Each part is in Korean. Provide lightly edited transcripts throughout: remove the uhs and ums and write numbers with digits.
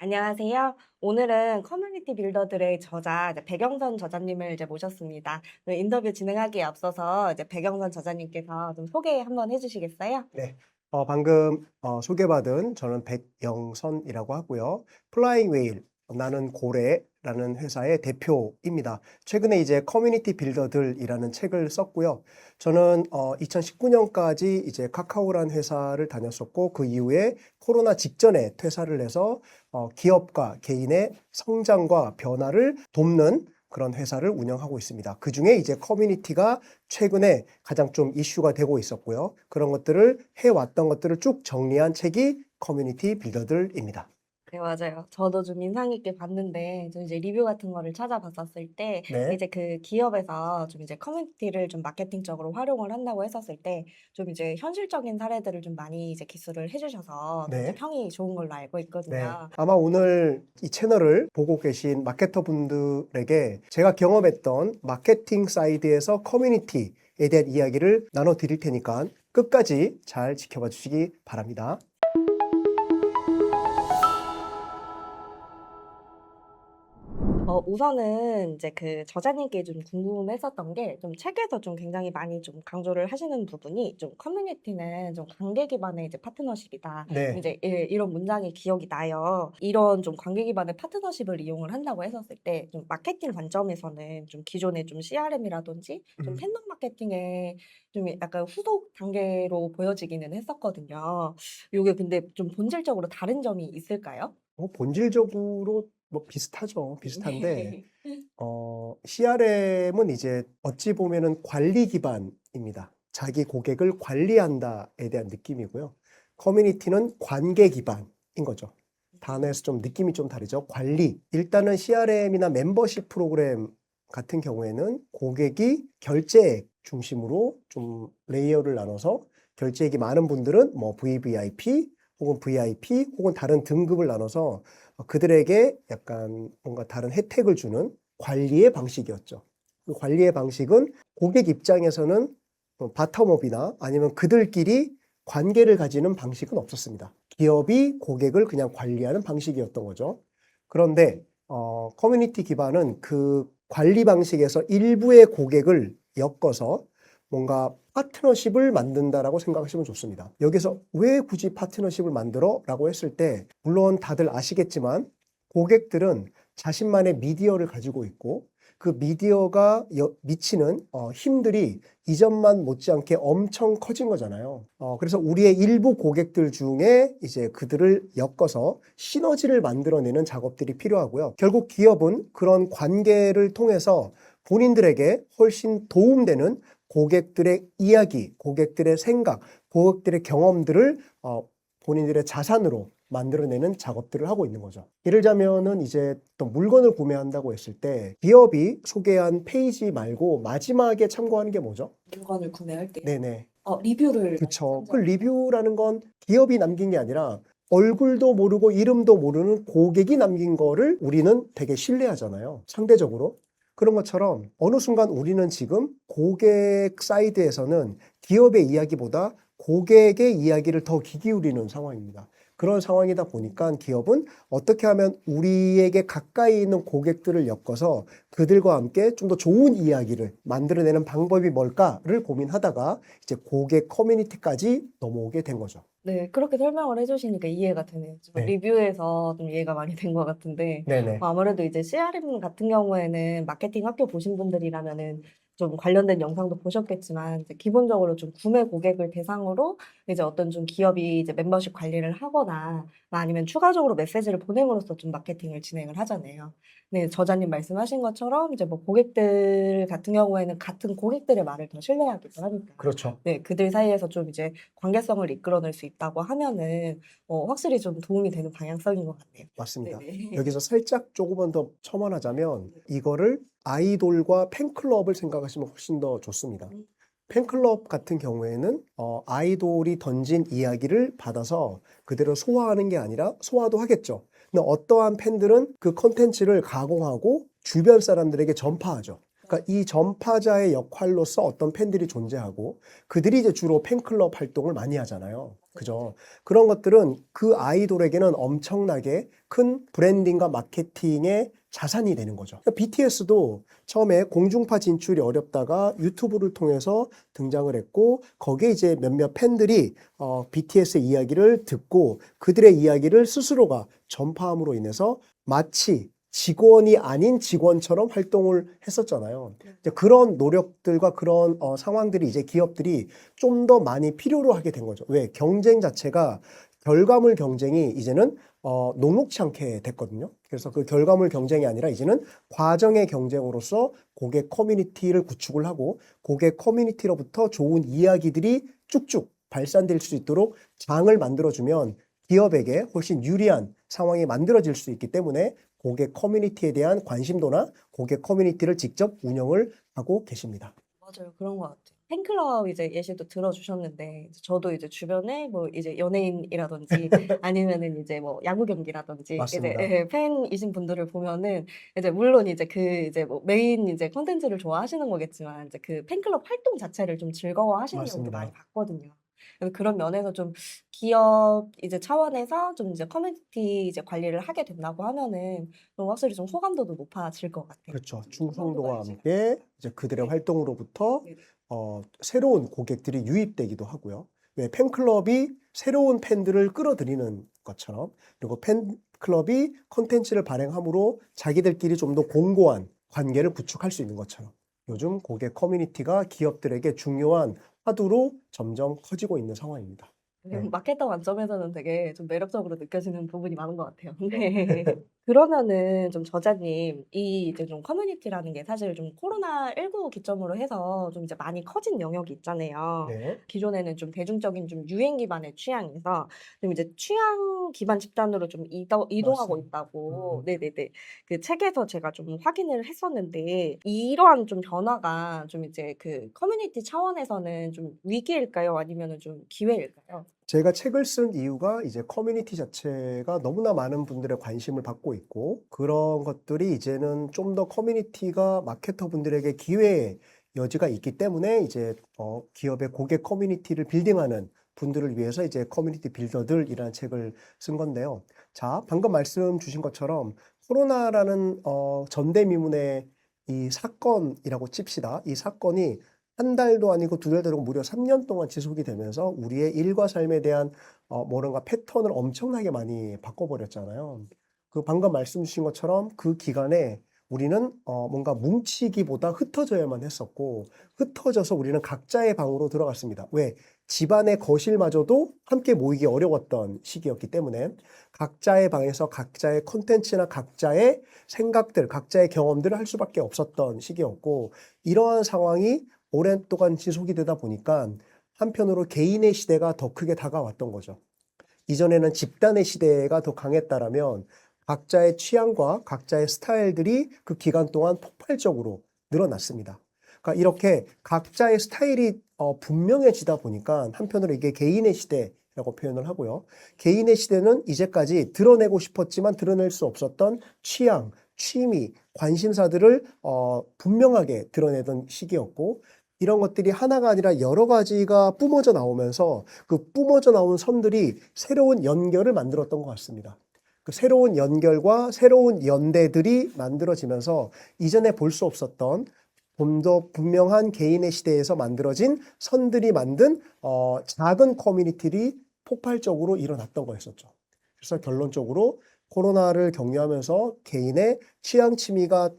안녕하세요. 오늘은 커뮤니티 빌더들의 저자 백영선 저자님을 모셨습니다. 인터뷰 진행하기에 앞서서 백영선 저자님께서 좀 소개 한번 해주시겠어요? 네. 방금 소개받은 저는 백영선이라고 하고요. 플라잉 웨일, 나는 고래라는 회사의 대표입니다. 최근에 이제 커뮤니티 빌더들이라는 책을 썼고요. 저는 2019년까지 이제 카카오라는 회사를 다녔었고, 그 이후에 코로나 직전에 퇴사를 해서 기업과 개인의 성장과 변화를 돕는 그런 회사를 운영하고 있습니다. 그중에 이제 커뮤니티가 최근에 가장 좀 이슈가 되고 있었고요. 그런 것들을 해왔던 것들을 쭉 정리한 책이 커뮤니티 빌더들입니다. 네, 맞아요. 저도 좀 인상 깊게 봤는데, 좀 이제 리뷰 같은 거를 찾아봤었을 때, 네. 이제 그 기업에서 좀 이제 커뮤니티를 좀 마케팅적으로 활용을 한다고 했었을 때, 좀 이제 현실적인 사례들을 좀 많이 이제 기술을 해주셔서 좀 이제 네. 평이 좋은 걸로 알고 네. 있거든요. 아마 오늘 이 채널을 보고 계신 마케터 분들에게 제가 경험했던 마케팅 사이드에서 커뮤니티에 대한 이야기를 나눠 드릴 테니까 끝까지 잘 지켜봐 주시기 바랍니다. 우선은 이제 그 저자님께 좀 궁금했었던 게 좀 책에서 좀 굉장히 많이 좀 강조를 하시는 부분이 좀 "커뮤니티는 좀 관계 기반의 이제 파트너십이다." 네. 이제 이런 문장이 기억이 나요. 이런 좀 관계 기반의 파트너십을 이용을 한다고 했었을 때 좀 마케팅 관점에서는 좀 기존의 좀 CRM이라든지 좀 음. 팬덤 마케팅의 좀 약간 후속 단계로 보여지기는 했었거든요. 요게 근데 좀 본질적으로 다른 점이 있을까요? 본질적으로 뭐 비슷하죠. 비슷한데 네. CRM은 이제 어찌 보면은 관리 기반입니다. 자기 고객을 관리한다에 대한 느낌이고요. 커뮤니티는 관계 기반인 거죠. 단어에서 좀 느낌이 좀 다르죠. 관리. 일단은 CRM이나 멤버십 프로그램 같은 경우에는 고객이 결제액 중심으로 좀 레이어를 나눠서 결제액이 많은 분들은 뭐 VVIP 혹은 VIP 혹은 다른 등급을 나눠서 그들에게 약간 뭔가 다른 혜택을 주는 관리의 방식이었죠. 그 관리의 방식은 고객 입장에서는 바텀업이나 아니면 그들끼리 관계를 가지는 방식은 없었습니다. 기업이 고객을 그냥 관리하는 방식이었던 거죠. 그런데 커뮤니티 기반은 그 관리 방식에서 일부의 고객을 엮어서 뭔가 파트너십을 만든다라고 생각하시면 좋습니다. 여기서 왜 굳이 파트너십을 만들어? 라고 했을 때 물론 다들 아시겠지만 고객들은 자신만의 미디어를 가지고 있고 그 미디어가 미치는 힘들이 이전만 못지않게 엄청 커진 거잖아요. 그래서 우리의 일부 고객들 중에 이제 그들을 엮어서 시너지를 만들어내는 작업들이 필요하고요. 결국 기업은 그런 관계를 통해서 본인들에게 훨씬 도움되는 고객들의 이야기, 고객들의 생각, 고객들의 경험들을 본인들의 자산으로 만들어내는 작업들을 하고 있는 거죠. 예를 들자면은 이제 어떤 물건을 구매한다고 했을 때 기업이 소개한 페이지 말고 마지막에 참고하는 게 뭐죠? 물건을 구매할 때요? 네네. 리뷰를 많이 그쵸. 그 참조합니다. 리뷰라는 건 기업이 남긴 게 아니라 얼굴도 모르고 이름도 모르는 고객이 남긴 거를 우리는 되게 신뢰하잖아요. 상대적으로. 그런 것처럼 어느 순간 우리는 지금 고객 사이드에서는 기업의 이야기보다 고객의 이야기를 더 귀 기울이는 상황입니다. 그런 상황이다 보니까 기업은 어떻게 하면 우리에게 가까이 있는 고객들을 엮어서 그들과 함께 좀 더 좋은 이야기를 만들어내는 방법이 뭘까를 고민하다가 이제 고객 커뮤니티까지 넘어오게 된 거죠. 네. 그렇게 설명을 해 주시니까 이해가 되네요. 좀 네. 리뷰에서 좀 이해가 많이 된 것 같은데 네네. 아무래도 이제 CRM 같은 경우에는 마케팅 학교 보신 분들이라면은 좀 관련된 영상도 보셨겠지만 이제 기본적으로 좀 구매 고객을 대상으로 이제 어떤 좀 기업이 이제 멤버십 관리를 하거나 아니면 추가적으로 메시지를 보냄으로써 좀 마케팅을 진행을 하잖아요. 네. 저자님 말씀하신 것처럼 이제 뭐 고객들 같은 경우에는 같은 고객들의 말을 더 신뢰하기도 하니까 그렇죠. 네 그들 사이에서 좀 이제 관계성을 이끌어낼 수 있다고 하면은 확실히 좀 도움이 되는 방향성인 것 같네요. 맞습니다. 네네. 여기서 살짝 조금만 더 첨언하자면 이거를 아이돌과 팬클럽을 생각하시면 훨씬 더 좋습니다. 음. 팬클럽 같은 경우에는 아이돌이 던진 이야기를 받아서 그대로 소화하는 게 아니라 소화도 하겠죠. 근데 어떠한 팬들은 그 콘텐츠를 가공하고 주변 사람들에게 전파하죠. 그러니까 이 전파자의 역할로서 어떤 팬들이 존재하고 그들이 이제 주로 팬클럽 활동을 많이 하잖아요. 그죠? 그런 것들은 그 아이돌에게는 엄청나게 큰 브랜딩과 마케팅의 자산이 되는 거죠. BTS도 처음에 공중파 진출이 어렵다가 유튜브를 통해서 등장을 했고, 거기에 이제 몇몇 팬들이 BTS의 이야기를 듣고 그들의 이야기를 스스로가 전파함으로 인해서 마치 직원이 아닌 직원처럼 활동을 했었잖아요. 이제 그런 노력들과 그런 상황들이 이제 기업들이 좀 더 많이 필요로 하게 된 거죠. 왜? 경쟁 자체가 결과물 경쟁이 이제는 녹록치 않게 됐거든요. 그래서 그 결과물 경쟁이 아니라 이제는 과정의 경쟁으로서 고객 커뮤니티를 구축을 하고 고객 커뮤니티로부터 좋은 이야기들이 쭉쭉 발산될 수 있도록 장을 만들어주면 기업에게 훨씬 유리한 상황이 만들어질 수 있기 때문에 고객 커뮤니티에 대한 관심도나 고객 커뮤니티를 직접 운영을 하고 계십니다. 맞아요. 그런 것 같아요. 팬클럽 이제 예시도 들어주셨는데, 이제 저도 이제 주변에 뭐 이제 연예인이라든지 아니면은 이제 뭐 야구 경기라든지 이제 맞습니다. 팬이신 분들을 보면은 이제 물론 이제 그 이제 뭐 메인 이제 콘텐츠를 좋아하시는 거겠지만 이제 그 팬클럽 활동 자체를 좀 즐거워하시는 경우도 많이 맞습니다. 봤거든요. 그래서 그런 면에서 좀 기업 이제 차원에서 좀 이제 커뮤니티 이제 관리를 하게 된다고 하면은 좀 확실히 좀 호감도도 높아질 것 같아요. 그렇죠. 호감도가 충성도와 유지가. 함께 이제 그들의 네. 활동으로부터 네네. 새로운 고객들이 유입되기도 하고요. 왜 팬클럽이 새로운 팬들을 끌어들이는 것처럼, 그리고 팬클럽이 컨텐츠를 발행함으로 자기들끼리 좀 더 공고한 관계를 구축할 수 있는 것처럼 요즘 고객 커뮤니티가 기업들에게 중요한 화두로 점점 커지고 있는 상황입니다. 네. 마케터 관점에서는 되게 좀 매력적으로 느껴지는 부분이 많은 것 같아요. 네. 그러면은 좀 저자님, 이 이제 좀 커뮤니티라는 게 사실 좀 코로나19 기점으로 해서 좀 이제 많이 커진 영역이 있잖아요. 네. 기존에는 좀 대중적인 좀 유행 기반의 취향에서 좀 이제 취향 기반 집단으로 좀 이동하고 맞습니다. 있다고, 네네네. 그 책에서 제가 좀 확인을 했었는데, 이러한 좀 변화가 좀 이제 그 커뮤니티 차원에서는 좀 위기일까요? 아니면은 좀 기회일까요? 제가 책을 쓴 이유가 이제 커뮤니티 자체가 너무나 많은 분들의 관심을 받고 있고 그런 것들이 이제는 좀 더 커뮤니티가 마케터 분들에게 기회의 여지가 있기 때문에 이제 기업의 고객 커뮤니티를 빌딩하는 분들을 위해서 이제 커뮤니티 빌더들이라는 책을 쓴 건데요. 자, 방금 말씀 주신 것처럼 코로나라는 전대미문의 이 사건이라고 칩시다. 이 사건이 한 달도 아니고 두 달도 아니고 무려 3년 동안 지속이 되면서 우리의 일과 삶에 대한 뭔가 패턴을 엄청나게 많이 바꿔버렸잖아요. 그 방금 말씀 주신 것처럼 그 기간에 우리는 뭔가 뭉치기보다 흩어져야만 했었고 흩어져서 우리는 각자의 방으로 들어갔습니다. 왜? 집안의 거실마저도 함께 모이기 어려웠던 시기였기 때문에 각자의 방에서 각자의 콘텐츠나 각자의 생각들, 각자의 경험들을 할 수밖에 없었던 시기였고 이러한 상황이 오랫동안 지속이 되다 보니까 한편으로 개인의 시대가 더 크게 다가왔던 거죠. 이전에는 집단의 시대가 더 강했다라면 각자의 취향과 각자의 스타일들이 그 기간 동안 폭발적으로 늘어났습니다. 그러니까 이렇게 각자의 스타일이 분명해지다 보니까 한편으로 이게 개인의 시대라고 표현을 하고요. 개인의 시대는 이제까지 드러내고 싶었지만 드러낼 수 없었던 취향, 취미, 관심사들을 분명하게 드러내던 시기였고 이런 것들이 하나가 아니라 여러 가지가 뿜어져 나오면서 그 뿜어져 나온 선들이 새로운 연결을 만들었던 것 같습니다. 그 새로운 연결과 새로운 연대들이 만들어지면서 이전에 볼 수 없었던 좀 더 분명한 개인의 시대에서 만들어진 선들이 만든 작은 커뮤니티들이 폭발적으로 일어났던 거였었죠. 그래서 결론적으로 코로나를 격려하면서 개인의 취향 취미가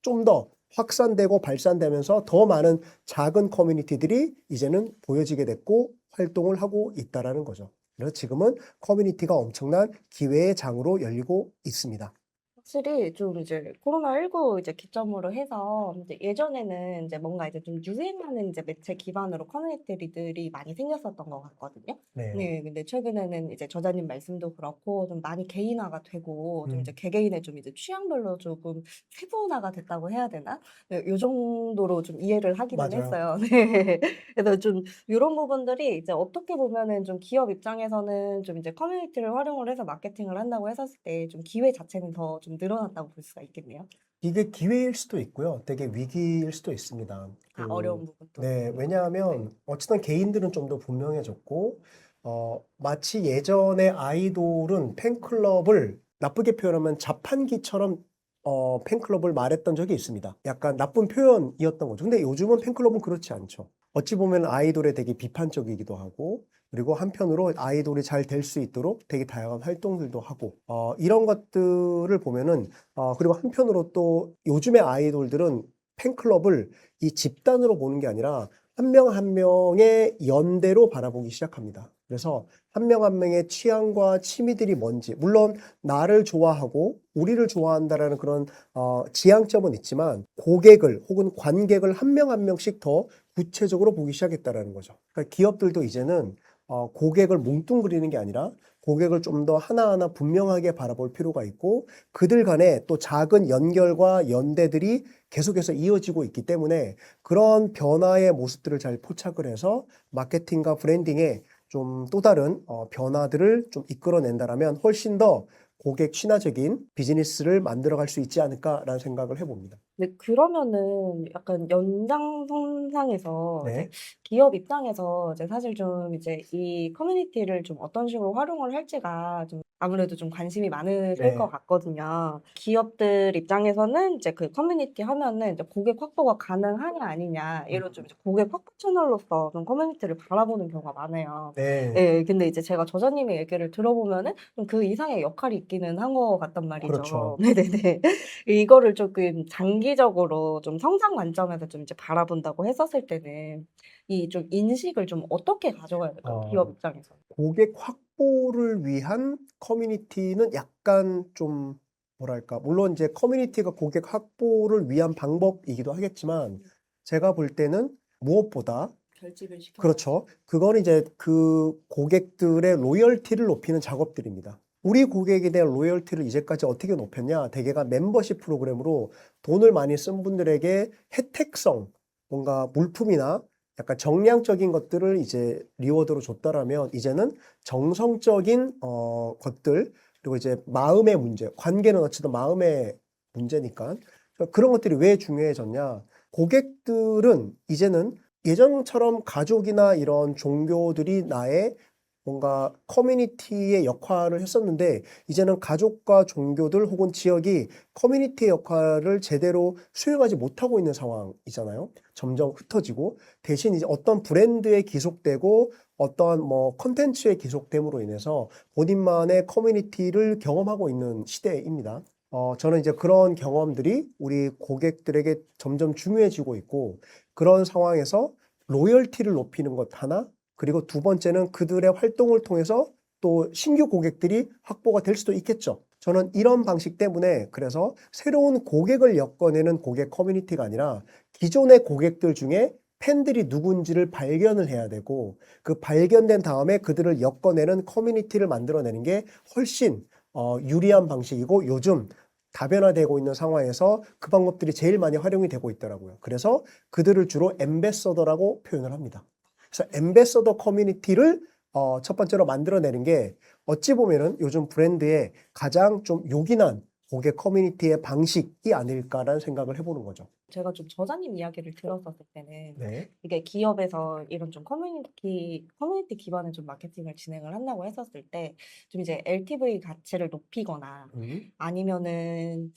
좀 더 확산되고 발산되면서 더 많은 작은 커뮤니티들이 이제는 보여지게 됐고 활동을 하고 있다라는 거죠. 그래서 지금은 커뮤니티가 엄청난 기회의 장으로 열리고 있습니다. 확실히 좀 이제 코로나19 이제 기점으로 해서 이제 예전에는 이제 뭔가 이제 좀 유행하는 이제 매체 기반으로 커뮤니티들이 많이 생겼었던 것 같거든요. 네. 네, 근데 최근에는 이제 저자님 말씀도 그렇고 좀 많이 개인화가 되고 좀 이제 음, 개개인의 좀 이제 취향별로 조금 세분화가 됐다고 해야 되나? 네, 요 정도로 좀 이해를 하기는 맞아요. 했어요. 네. 그래서 좀 이런 부분들이 이제 어떻게 보면은 좀 기업 입장에서는 좀 이제 커뮤니티를 활용을 해서 마케팅을 한다고 했었을 때 좀 기회 자체는 더 좀 늘어났다고 볼 수가 있겠네요. 이게 기회일 수도 있고요. 되게 위기일 수도 있습니다. 어려운 부분도 네, 있는 거죠. 네. 왜냐하면 어쨌든 개인들은 좀 더 분명해졌고 마치 예전에 아이돌은 팬클럽을 나쁘게 표현하면 자판기처럼 팬클럽을 말했던 적이 있습니다. 약간 나쁜 표현이었던 거죠. 근데 요즘은 팬클럽은 그렇지 않죠. 어찌 보면 아이돌에 되게 비판적이기도 하고, 그리고 한편으로 아이돌이 잘 될 수 있도록 되게 다양한 활동들도 하고, 이런 것들을 보면은, 그리고 한편으로 또 요즘의 아이돌들은 팬클럽을 이 집단으로 보는 게 아니라 한 명 한 명의 연대로 바라보기 시작합니다. 그래서 한 명 한 명의 취향과 취미들이 뭔지, 물론 나를 좋아하고 우리를 좋아한다라는 그런 지향점은 있지만 고객을 혹은 관객을 한 명 한 명씩 더 구체적으로 보기 시작했다라는 거죠. 그러니까 기업들도 이제는 고객을 뭉뚱그리는 게 아니라 고객을 좀 더 하나하나 분명하게 바라볼 필요가 있고 그들 간에 또 작은 연결과 연대들이 계속해서 이어지고 있기 때문에 그런 변화의 모습들을 잘 포착을 해서 마케팅과 브랜딩에 좀 또 다른 변화들을 좀 이끌어낸다라면 훨씬 더 고객 친화적인 비즈니스를 만들어갈 수 있지 않을까라는 생각을 해봅니다. 네, 그러면은 약간 연장선상에서 이제 네, 기업 입장에서 이제 사실 좀 이제 이 커뮤니티를 좀 어떤 식으로 활용을 할지가 좀 아무래도 좀 관심이 많으실 것 네, 같거든요. 기업들 입장에서는 이제 그 커뮤니티 하면은 이제 고객 확보가 가능하냐 아니냐 이런 좀 이제 고객 확보 채널로서 좀 커뮤니티를 바라보는 경우가 많아요. 네, 예, 근데 이제 제가 저자님의 얘기를 들어보면은 좀 그 이상의 역할이 있기는 한 것 같단 말이죠. 그렇죠. 네네네. 이거를 조금 장기적으로 좀 성장 관점에서 좀 이제 바라본다고 했었을 때는 이 좀 인식을 좀 어떻게 가져가야 될까요? 기업 어, 입장에서. 고객 확보를 위한 커뮤니티는 약간 좀 뭐랄까, 물론 이제 커뮤니티가 고객 확보를 위한 방법이기도 하겠지만 제가 볼 때는 무엇보다 결집을 시켜가지고. 그렇죠. 그건 이제 그 고객들의 로열티를 높이는 작업들입니다. 우리 고객에 대한 로열티를 이제까지 어떻게 높였냐? 대개가 멤버십 프로그램으로 돈을 많이 쓴 분들에게 혜택성, 뭔가 물품이나 약간 정량적인 것들을 이제 리워드로 줬다라면 이제는 정성적인 것들 그리고 이제 마음의 문제, 관계는 어쨌든 마음의 문제니까 그런 것들이 왜 중요해졌냐? 고객들은 이제는 예전처럼 가족이나 이런 종교들이 나의 뭔가 커뮤니티의 역할을 했었는데 이제는 가족과 종교들 혹은 지역이 커뮤니티의 역할을 제대로 수행하지 못하고 있는 상황이잖아요. 점점 흩어지고 대신 이제 어떤 브랜드에 기속되고 어떤 뭐 컨텐츠에 기속됨으로 인해서 본인만의 커뮤니티를 경험하고 있는 시대입니다. 저는 이제 그런 경험들이 우리 고객들에게 점점 중요해지고 있고 그런 상황에서 로열티를 높이는 것 하나, 그리고 두 번째는 그들의 활동을 통해서 또 신규 고객들이 확보가 될 수도 있겠죠. 저는 이런 방식 때문에 그래서 새로운 고객을 엮어내는 고객 커뮤니티가 아니라 기존의 고객들 중에 팬들이 누군지를 발견을 해야 되고 그 발견된 다음에 그들을 엮어내는 커뮤니티를 만들어내는 게 훨씬 유리한 방식이고 요즘 다변화되고 있는 상황에서 그 방법들이 제일 많이 활용이 되고 있더라고요. 그래서 그들을 주로 엠베서더라고 표현을 합니다. 그래서 엠베서더 커뮤니티를 첫 번째로 만들어내는 게 어찌 보면은 요즘 브랜드의 가장 좀 요긴한 고객 커뮤니티의 방식이 아닐까라는 생각을 해보는 거죠. 제가 좀 저자님 이야기를 들었었을 때는 네. 이게 기업에서 이런 좀 커뮤니티 기반의 좀 마케팅을 진행을 한다고 했었을 때 좀 이제 LTV 가치를 높이거나 음. 아니면은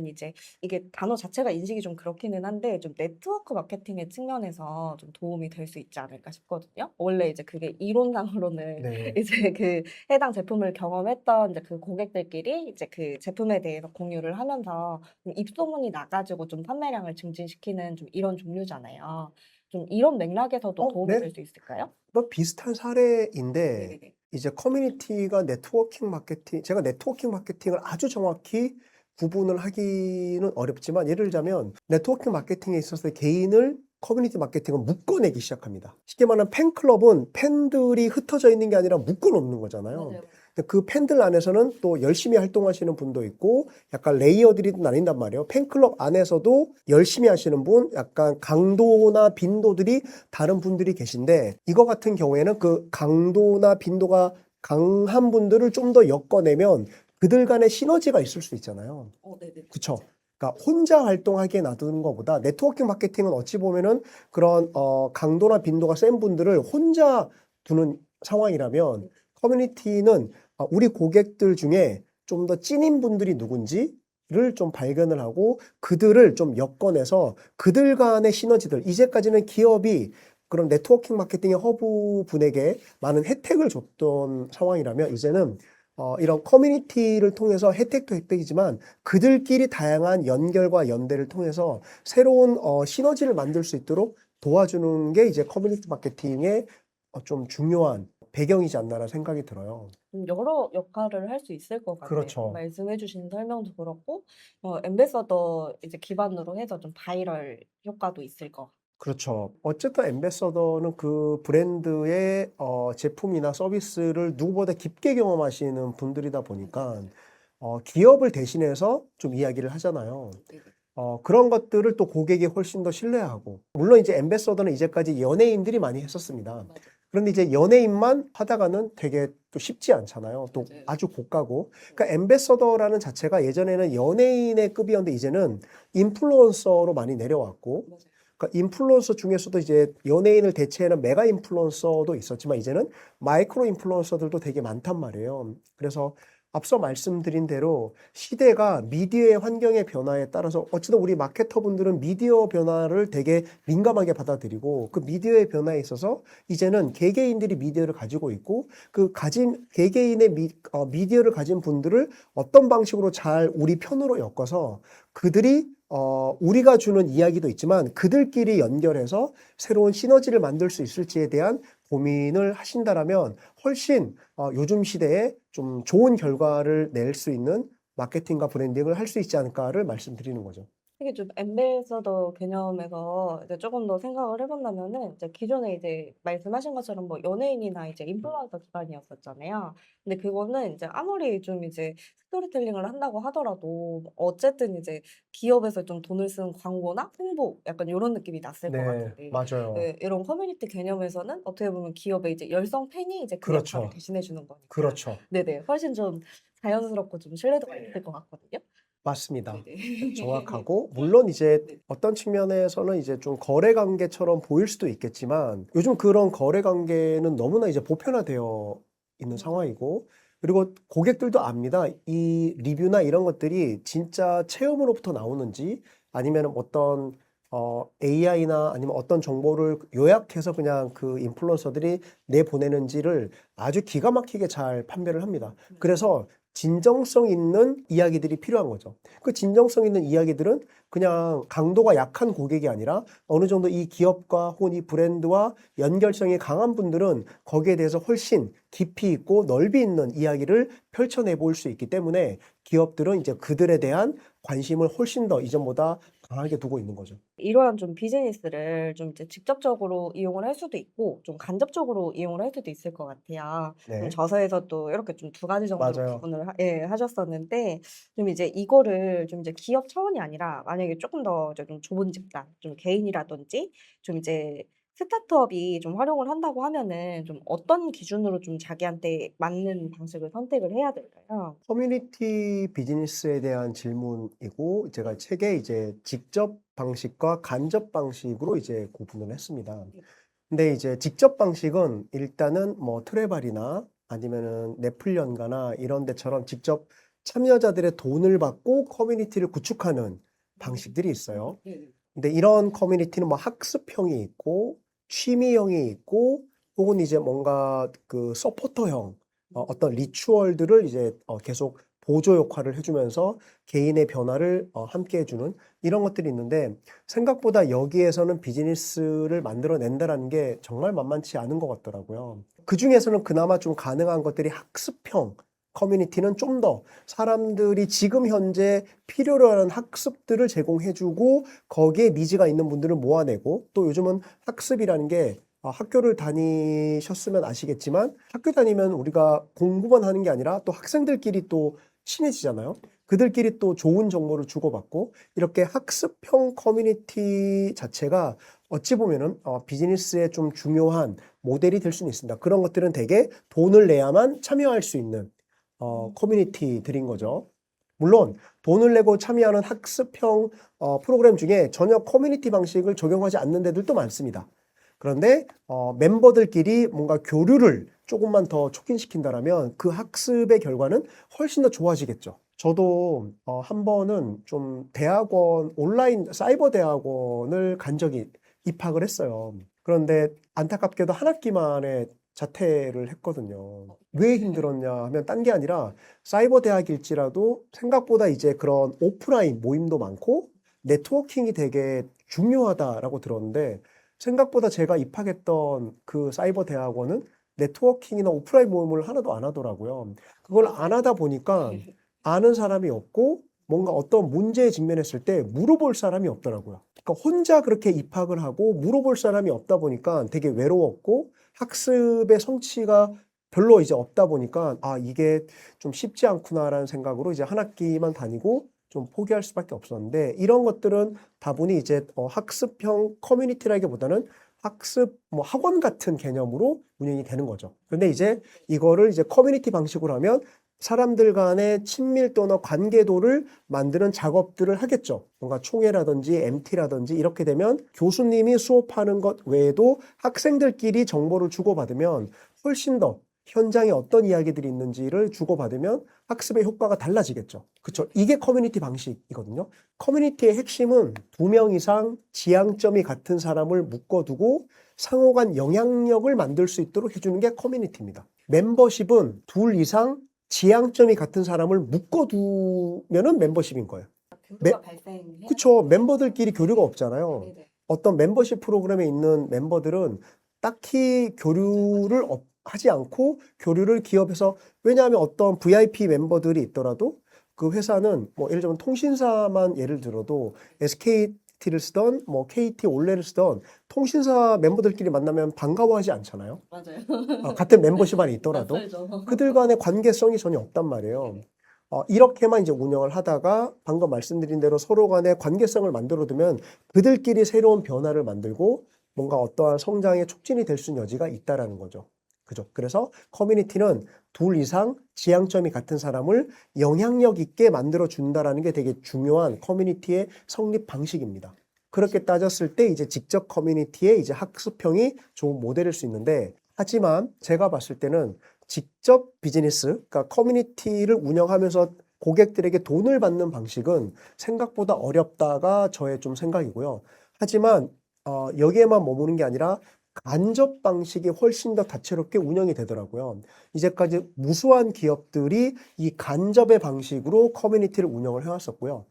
이제 이게 단어 자체가 인식이 좀 그렇기는 한데 좀 네트워크 마케팅의 측면에서 좀 도움이 될 수 있지 않을까 싶거든요. 원래 이제 그게 이론상으로는 네. 이제 그 해당 제품을 경험했던 이제 그 고객들끼리 이제 그 제품에 대해서 공유를 하면서 좀 입소문이 나가지고 좀 판매량을 증진시키는 좀 이런 종류잖아요. 좀 이런 맥락에서도 도움이 네. 될 수 있을까요? 뭐 비슷한 사례인데 네네네. 이제 커뮤니티가 네트워킹 마케팅, 제가 네트워킹 마케팅을 아주 정확히 구분을 하기는 어렵지만 예를 들자면 네트워킹 마케팅에 있어서 개인을 커뮤니티 마케팅은 묶어내기 시작합니다. 쉽게 말하면 팬클럽은 팬들이 흩어져 있는 게 아니라 묶어놓는 거잖아요. 맞아요. 근데 그 팬들 안에서는 또 열심히 활동하시는 분도 있고 약간 레이어들이 나뉜단 말이에요. 팬클럽 안에서도 열심히 하시는 분, 약간 강도나 빈도들이 다른 분들이 계신데 이거 같은 경우에는 그 강도나 빈도가 강한 분들을 좀 더 엮어내면 그들 간의 시너지가 있을 수 있잖아요. 네네. 그쵸? 그러니까 혼자 활동하게 놔두는 것보다 네트워킹 마케팅은 어찌 보면은 그런 강도나 빈도가 센 분들을 혼자 두는 상황이라면 커뮤니티는 우리 고객들 중에 좀 더 찐인 분들이 누군지를 좀 발견을 하고 그들을 좀 엮어내서 그들 간의 시너지들, 이제까지는 기업이 그런 네트워킹 마케팅의 허브 분에게 많은 혜택을 줬던 상황이라면 이제는 이런 커뮤니티를 통해서 혜택도 혜택이지만 그들끼리 다양한 연결과 연대를 통해서 새로운 시너지를 만들 수 있도록 도와주는 게 이제 커뮤니티 마케팅의 좀 중요한 배경이지 않나라는 생각이 들어요. 여러 역할을 할 수 있을 것 같네요. 그렇죠. 말씀해주신 설명도 그렇고, 앰베서더 이제 기반으로 해서 좀 바이럴 효과도 있을 것 같아요. 그렇죠. 어쨌든 앰베서더는 그 브랜드의 제품이나 서비스를 누구보다 깊게 경험하시는 분들이다 보니까 기업을 대신해서 좀 이야기를 하잖아요. 그런 것들을 또 고객이 훨씬 더 신뢰하고, 물론 이제 앰베서더는 이제까지 연예인들이 많이 했었습니다. 그런데 이제 연예인만 하다가는 되게 또 쉽지 않잖아요. 또 맞아요. 아주 고가고. 그러니까 앰베서더라는 자체가 예전에는 연예인의 급이었는데 이제는 인플루언서로 많이 내려왔고, 그러니까 인플루언서 중에서도 이제 연예인을 대체하는 메가 인플루언서도 있었지만 이제는 마이크로 인플루언서들도 되게 많단 말이에요. 그래서 앞서 말씀드린 대로 시대가 미디어의 환경의 변화에 따라서 어쨌든 우리 마케터분들은 미디어 변화를 되게 민감하게 받아들이고 그 미디어의 변화에 있어서 이제는 개개인들이 미디어를 가지고 있고 그 가진 개개인의 미디어를 가진 분들을 어떤 방식으로 잘 우리 편으로 엮어서 그들이 우리가 주는 이야기도 있지만 그들끼리 연결해서 새로운 시너지를 만들 수 있을지에 대한 고민을 하신다라면 훨씬 요즘 시대에 좀 좋은 결과를 낼 수 있는 마케팅과 브랜딩을 할 수 있지 않을까를 말씀드리는 거죠. 이게 좀 앰베서더 개념에서 이제 조금 더 생각을 해본다면은 이제 기존에 이제 말씀하신 것처럼 뭐 연예인이나 이제 인플루언서 기반이었었잖아요. 근데 그거는 이제 아무리 좀 이제 스토리텔링을 한다고 하더라도 어쨌든 이제 기업에서 좀 돈을 쓴 광고나 홍보 약간 이런 느낌이 났을 것 네, 같은데 맞아요. 예, 이런 커뮤니티 개념에서는 어떻게 보면 기업의 이제 열성 팬이 이제 그 역할을 그렇죠. 대신해 주는 거니까 그렇죠. 네네 훨씬 좀 자연스럽고 좀 신뢰도가 있을 것 같거든요. 맞습니다. 네네. 정확하고, 물론 이제 네. 어떤 측면에서는 이제 좀 거래 관계처럼 보일 수도 있겠지만 요즘 그런 거래 관계는 너무나 이제 보편화되어 있는 상황이고, 그리고 고객들도 압니다. 이 리뷰나 이런 것들이 진짜 체험으로부터 나오는지 아니면 어떤 AI나 아니면 어떤 정보를 요약해서 그냥 그 인플루언서들이 내보내는지를 아주 기가 막히게 잘 판별을 합니다. 그래서 진정성 있는 이야기들이 필요한 거죠. 그 진정성 있는 이야기들은 그냥 강도가 약한 고객이 아니라 어느 정도 이 기업과 혹은 이 브랜드와 연결성이 강한 분들은 거기에 대해서 훨씬 깊이 있고 넓이 있는 이야기를 펼쳐내 볼 수 있기 때문에 기업들은 이제 그들에 대한 관심을 훨씬 더 이전보다 강하게 두고 있는 거죠. 이러한 좀 비즈니스를 좀 이제 직접적으로 이용을 할 수도 있고 좀 간접적으로 이용을 할 수도 있을 것 같아요. 좀 네, 저서에서도 이렇게 좀 두 가지 정도로 맞아요. 구분을 예, 하셨었는데 좀 이제 이거를 좀 이제 기업 차원이 아니라 만약에 조금 더 이제 좀 좁은 집단, 좀 개인이라든지 좀 이제 스타트업이 좀 활용을 한다고 하면은 좀 어떤 기준으로 좀 자기한테 맞는 방식을 선택을 해야 될까요? 커뮤니티 비즈니스에 대한 질문이고 제가 책에 이제 직접 방식과 간접 방식으로 이제 구분을 했습니다. 근데 이제 직접 방식은 일단은 뭐 트레발이나 아니면은 넷플 연가나 이런 데처럼 직접 참여자들의 돈을 받고 커뮤니티를 구축하는 방식들이 있어요. 근데 이런 커뮤니티는 뭐 학습형이 있고 취미형이 있고 혹은 이제 뭔가 그 서포터형 어떤 리추얼들을 이제 계속 보조 역할을 해주면서 개인의 변화를 함께 해주는 이런 것들이 있는데 생각보다 여기에서는 비즈니스를 만들어낸다라는 게 정말 만만치 않은 것 같더라고요. 그 중에서는 그나마 좀 가능한 것들이 학습형 커뮤니티는 좀 더 사람들이 지금 현재 필요로 하는 학습들을 제공해주고 거기에 니즈가 있는 분들을 모아내고 또 요즘은 학습이라는 게 학교를 다니셨으면 아시겠지만 학교 다니면 우리가 공부만 하는 게 아니라 또 학생들끼리 또 친해지잖아요. 그들끼리 또 좋은 정보를 주고받고 이렇게 학습형 커뮤니티 자체가 어찌 보면은 비즈니스에 좀 중요한 모델이 될 수는 있습니다. 그런 것들은 대개 돈을 내야만 참여할 수 있는 커뮤니티들인 거죠. 물론 돈을 내고 참여하는 학습형 프로그램 중에 전혀 커뮤니티 방식을 적용하지 않는 데들도 많습니다. 그런데 멤버들끼리 뭔가 교류를 조금만 더 촉진시킨다라면 그 학습의 결과는 훨씬 더 좋아지겠죠. 저도 한 번은 좀 대학원, 온라인 사이버 대학원을 간 적이 입학을 했어요. 그런데 안타깝게도 한 학기 만에 자퇴를 했거든요. 왜 힘들었냐 하면 딴 게 아니라 사이버 대학일지라도 생각보다 이제 그런 오프라인 모임도 많고 네트워킹이 되게 중요하다라고 들었는데 생각보다 제가 입학했던 그 사이버 대학원은 네트워킹이나 오프라인 모임을 하나도 안 하더라고요. 그걸 안 하다 보니까 아는 사람이 없고 뭔가 어떤 문제에 직면했을 때 물어볼 사람이 없더라고요. 그러니까 혼자 그렇게 입학을 하고 물어볼 사람이 없다 보니까 되게 외로웠고 학습의 성취가 별로 이제 없다 보니까 아, 이게 좀 쉽지 않구나라는 생각으로 이제 한 학기만 다니고 좀 포기할 수밖에 없었는데 이런 것들은 다분히 이제 학습형 커뮤니티라기보다는 학습 뭐 학원 같은 개념으로 운영이 되는 거죠. 근데 이제 이거를 이제 커뮤니티 방식으로 하면 사람들 간의 친밀도나 관계도를 만드는 작업들을 하겠죠. 뭔가 총회라든지 MT라든지 이렇게 되면 교수님이 수업하는 것 외에도 학생들끼리 정보를 주고받으면 훨씬 더 현장에 어떤 이야기들이 있는지를 주고받으면 학습의 효과가 달라지겠죠. 그렇죠? 이게 커뮤니티 방식이거든요. 커뮤니티의 핵심은 2명 이상 지향점이 같은 사람을 묶어두고 상호 간 영향력을 만들 수 있도록 해주는 게 커뮤니티입니다. 멤버십은 2 이상 지향점이 같은 사람을 묶어두면은 멤버십인 거예요. 교류가 발생해야 그쵸. 멤버들끼리 교류가 없잖아요. 네네. 어떤 멤버십 프로그램에 있는 멤버들은 딱히 교류를 하지 않고 교류를 기업에서 왜냐하면 어떤 VIP 멤버들이 있더라도 그 회사는 뭐 예를 들면 통신사만 예를 들어도 SKT를 쓰던 뭐 KT 올레를 쓰던 통신사 멤버들끼리 만나면 반가워하지 않잖아요. 맞아요. 같은 멤버십 안에 있더라도 낯설죠. 그들 간의 관계성이 전혀 없단 말이에요. 이렇게만 이제 운영을 하다가 방금 말씀드린 대로 서로 간의 관계성을 만들어두면 그들끼리 새로운 변화를 만들고 뭔가 어떠한 성장의 촉진이 될 수 있는 여지가 있다라는 거죠. 그죠? 그래서 커뮤니티는 2 이상 지향점이 같은 사람을 영향력 있게 만들어 준다라는 게 되게 중요한 커뮤니티의 성립 방식입니다. 그렇게 따졌을 때 이제 직접 커뮤니티의 이제 학습형이 좋은 모델일 수 있는데 하지만 제가 봤을 때는 직접 비즈니스, 그러니까 커뮤니티를 운영하면서 고객들에게 돈을 받는 방식은 생각보다 어렵다가 저의 좀 생각이고요. 하지만 여기에만 머무는 게 아니라 간접 방식이 훨씬 더 다채롭게 운영이 되더라고요. 이제까지 무수한 기업들이 이 간접의 방식으로 커뮤니티를 운영을 해왔었고요.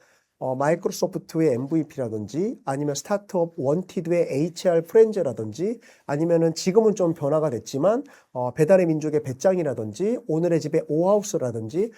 마이크로소프트의 MVP라든지 아니면 스타트업 원티드의 HR 프렌즈라든지 아니면은 지금은 좀 변화가 됐지만 배달의 민족의 배짱이라든지 오늘의 집의 오하우스라든지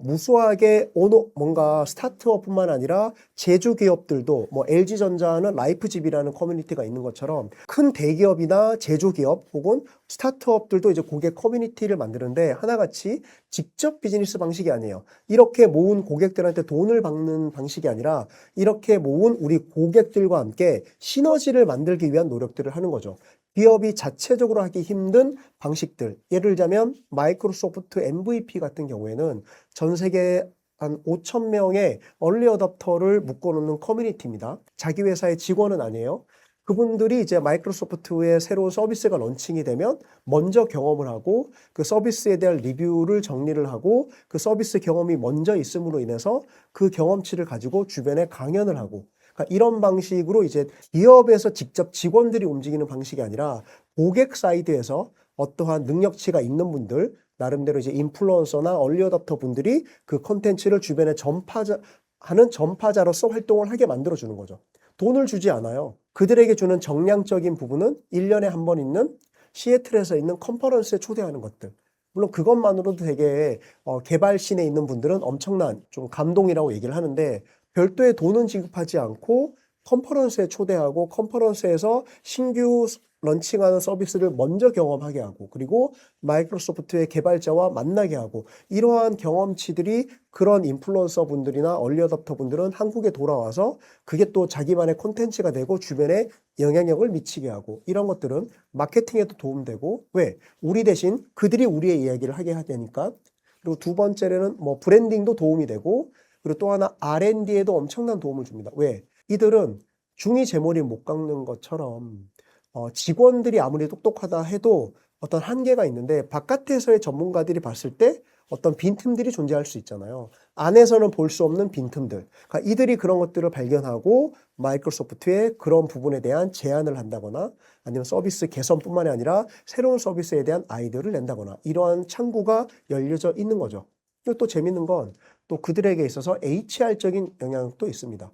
무수하게 뭔가 스타트업뿐만 아니라 제조 기업들도 뭐 LG전자는 라이프집이라는 커뮤니티가 있는 것처럼 큰 대기업이나 제조 기업 혹은 스타트업들도 이제 고객 커뮤니티를 만드는데 하나같이 직접 비즈니스 방식이 아니에요. 이렇게 모은 고객들한테 돈을 받는 방식이 아니라 이렇게 모은 우리 고객들과 함께 시너지를 만들기 위한 노력들을 하는 거죠. 기업이 자체적으로 하기 힘든 방식들. 예를 들자면 마이크로소프트 MVP 같은 경우에는 전 세계 한 5천 명의 얼리 어답터를 묶어놓는 커뮤니티입니다. 자기 회사의 직원은 아니에요. 그분들이 이제 마이크로소프트의 새로운 서비스가 런칭이 되면 먼저 경험을 하고 그 서비스에 대한 리뷰를 정리를 하고 그 서비스 경험이 먼저 있음으로 인해서 그 경험치를 가지고 주변에 강연을 하고 그러니까 이런 방식으로 이제 기업에서 직접 직원들이 움직이는 방식이 아니라 고객 사이드에서 어떠한 능력치가 있는 분들 나름대로 이제 인플루언서나 얼리어답터 분들이 그 컨텐츠를 주변에 하는 전파자로서 활동을 하게 만들어주는 거죠. 돈을 주지 않아요. 그들에게 주는 정량적인 부분은 1년에 한 번 있는 시애틀에서 있는 컨퍼런스에 초대하는 것들. 물론 그것만으로도 되게 개발신에 있는 분들은 엄청난 좀 감동이라고 얘기를 하는데 별도의 돈은 지급하지 않고 컨퍼런스에 초대하고 컨퍼런스에서 신규 런칭하는 서비스를 먼저 경험하게 하고 그리고 마이크로소프트의 개발자와 만나게 하고 이러한 경험치들이 그런 인플루언서 분들이나 얼리어답터 분들은 한국에 돌아와서 그게 또 자기만의 콘텐츠가 되고 주변에 영향력을 미치게 하고 이런 것들은 마케팅에도 도움되고 왜? 우리 대신 그들이 우리의 이야기를 하게 하니까 그리고 두 번째로는 뭐 브랜딩도 도움이 되고 그리고 또 하나 R&D에도 엄청난 도움을 줍니다. 왜? 이들은 중이 제 머리 못 깎는 것처럼 직원들이 아무리 똑똑하다 해도 어떤 한계가 있는데 바깥에서의 전문가들이 봤을 때 어떤 빈틈들이 존재할 수 있잖아요. 안에서는 볼 수 없는 빈틈들. 그러니까 이들이 그런 것들을 발견하고 마이크로소프트에 그런 부분에 대한 제안을 한다거나 아니면 서비스 개선뿐만이 아니라 새로운 서비스에 대한 아이디어를 낸다거나 이러한 창구가 열려져 있는 거죠. 그리고 또 재밌는 건 또 그들에게 있어서 HR적인 영향도 있습니다.